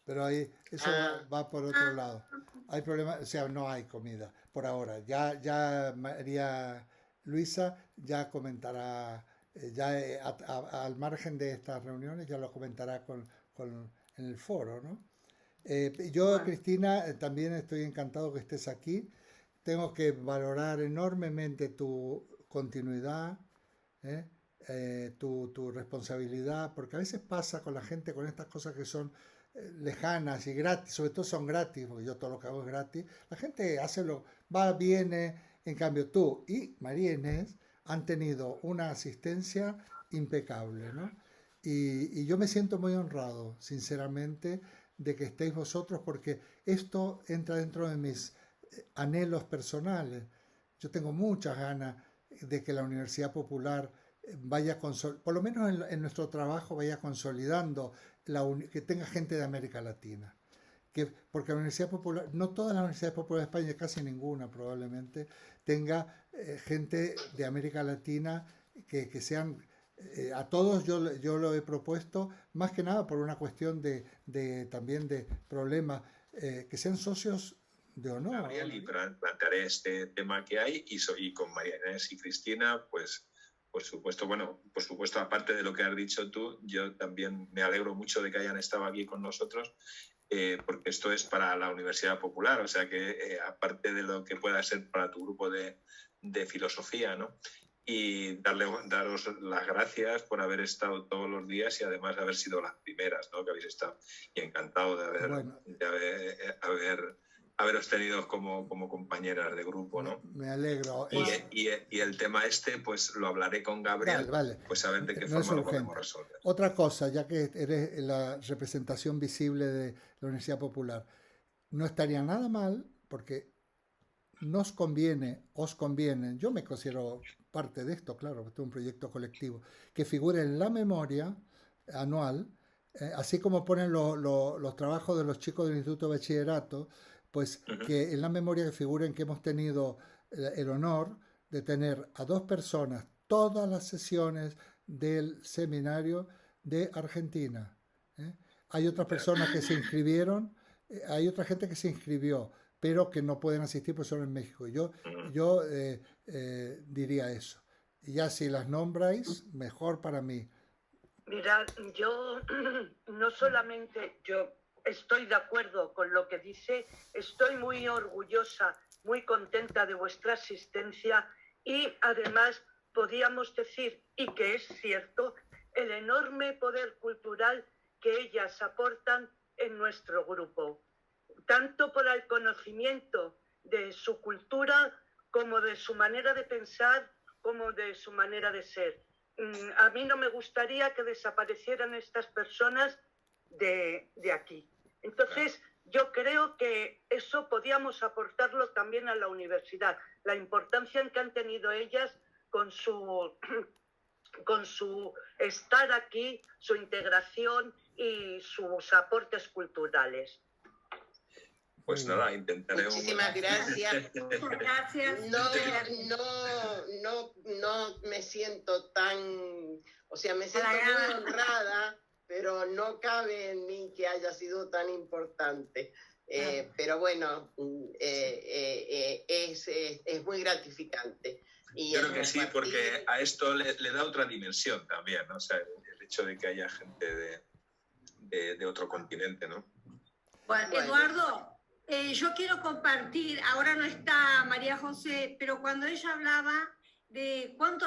Pero eso va por otro lado. Hay problemas, o sea, no hay comida por ahora. Ya María Luisa ya comentará, al margen de estas reuniones, ya lo comentará en el foro, ¿no? Yo, Cristina, también estoy encantado que estés aquí. Tengo que valorar enormemente tu continuidad, tu responsabilidad, porque a veces pasa con la gente con estas cosas que son lejanas y gratis, sobre todo son gratis, porque yo todo lo que hago es gratis. La gente va, viene, en cambio tú y María Inés han tenido una asistencia impecable, ¿no? Y yo me siento muy honrado, sinceramente, de que estéis vosotros, porque esto entra dentro de mis anhelos personales. Yo tengo muchas ganas de que la Universidad Popular vaya, por lo menos en nuestro trabajo, vaya consolidando, que tenga gente de América Latina. Porque la Universidad Popular, no todas las universidades populares de España, casi ninguna probablemente, tenga gente de América Latina que sean... a todos yo lo he propuesto, más que nada por una cuestión también de problemas, que sean socios de honor. Gabriel, y plantearé este tema que hay, y con María Inés y Cristina, pues por supuesto, aparte de lo que has dicho tú, yo también me alegro mucho de que hayan estado aquí con nosotros, porque esto es para la Universidad Popular, o sea que aparte de lo que pueda ser para tu grupo de filosofía, ¿no? Y daros las gracias por haber estado todos los días y además de haber sido las primeras, ¿no? Que habéis estado, y encantado de haberos tenido como compañeras de grupo, ¿no? Me alegro. Y el tema pues lo hablaré con Gabriel, vale. Pues a ver de qué forma lo podemos resolver. Otra cosa, ya que eres la representación visible de la Universidad Popular, no estaría nada mal, porque os conviene, yo me considero parte de esto, claro, esto es un proyecto colectivo, que figure en la memoria anual, así como ponen los trabajos de los chicos del Instituto de Bachillerato, pues que en la memoria figuren que hemos tenido el honor de tener a 2 personas todas las sesiones del seminario de Argentina. Hay otras personas que se inscribieron, hay otra gente que se inscribió, pero que no pueden asistir porque son en México. Yo diría eso. Y ya si las nombráis, mejor para mí. Mirad, yo no solamente estoy de acuerdo con lo que dice, estoy muy orgullosa, muy contenta de vuestra asistencia, y además podríamos decir, y que es cierto, el enorme poder cultural que ellas aportan en nuestro grupo, tanto por el conocimiento de su cultura, como de su manera de pensar, como de su manera de ser. A mí no me gustaría que desaparecieran estas personas de aquí. Entonces, yo creo que eso podíamos aportarlo también a la universidad, la importancia que han tenido ellas con su estar aquí, su integración y sus aportes culturales. Pues nada, intentaré. Muchísimas gracias. Gracias. No me siento tan, o sea, me siento muy honrada, pero no cabe en mí que haya sido tan importante. Pero bueno, es muy gratificante. Y yo creo que sí, porque a esto le da otra dimensión también, ¿no? O sea, el hecho de que haya gente de otro continente, ¿no? Bueno, Eduardo, yo quiero compartir, ahora no está María José, pero cuando ella hablaba de cuánto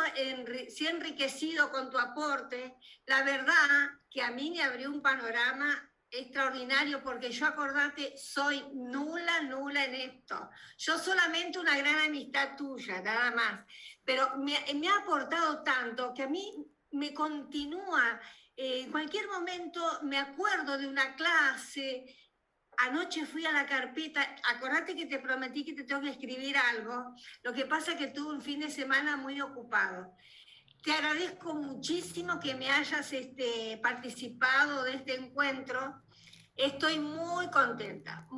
se ha enriquecido con tu aporte, la verdad que a mí me abrió un panorama extraordinario, porque yo, acordate, soy nula en esto. Yo solamente una gran amistad tuya, nada más. Pero me ha aportado tanto que a mí me continúa. En cualquier momento me acuerdo de una clase. Anoche fui a la carpeta, acordate que te prometí que te tengo que escribir algo. Lo que pasa es que tuve un fin de semana muy ocupado. Te agradezco muchísimo que me hayas participado de este encuentro. Estoy muy contenta,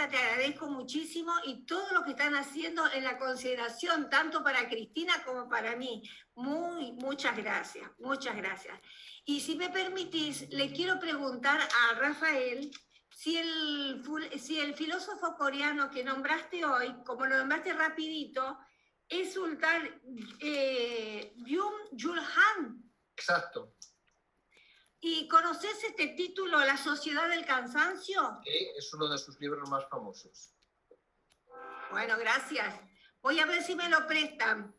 te agradezco muchísimo, y todo lo que están haciendo en la consideración, tanto para Cristina como para mí. Muchas gracias, muchas gracias. Y si me permitís, le quiero preguntar a Rafael si el filósofo coreano que nombraste hoy, como lo nombraste rapidito, es un tal Byung-Chul Han. Exacto. ¿Y conoces este título, La Sociedad del Cansancio? Sí, es uno de sus libros más famosos. Bueno, gracias. Voy a ver si me lo prestan.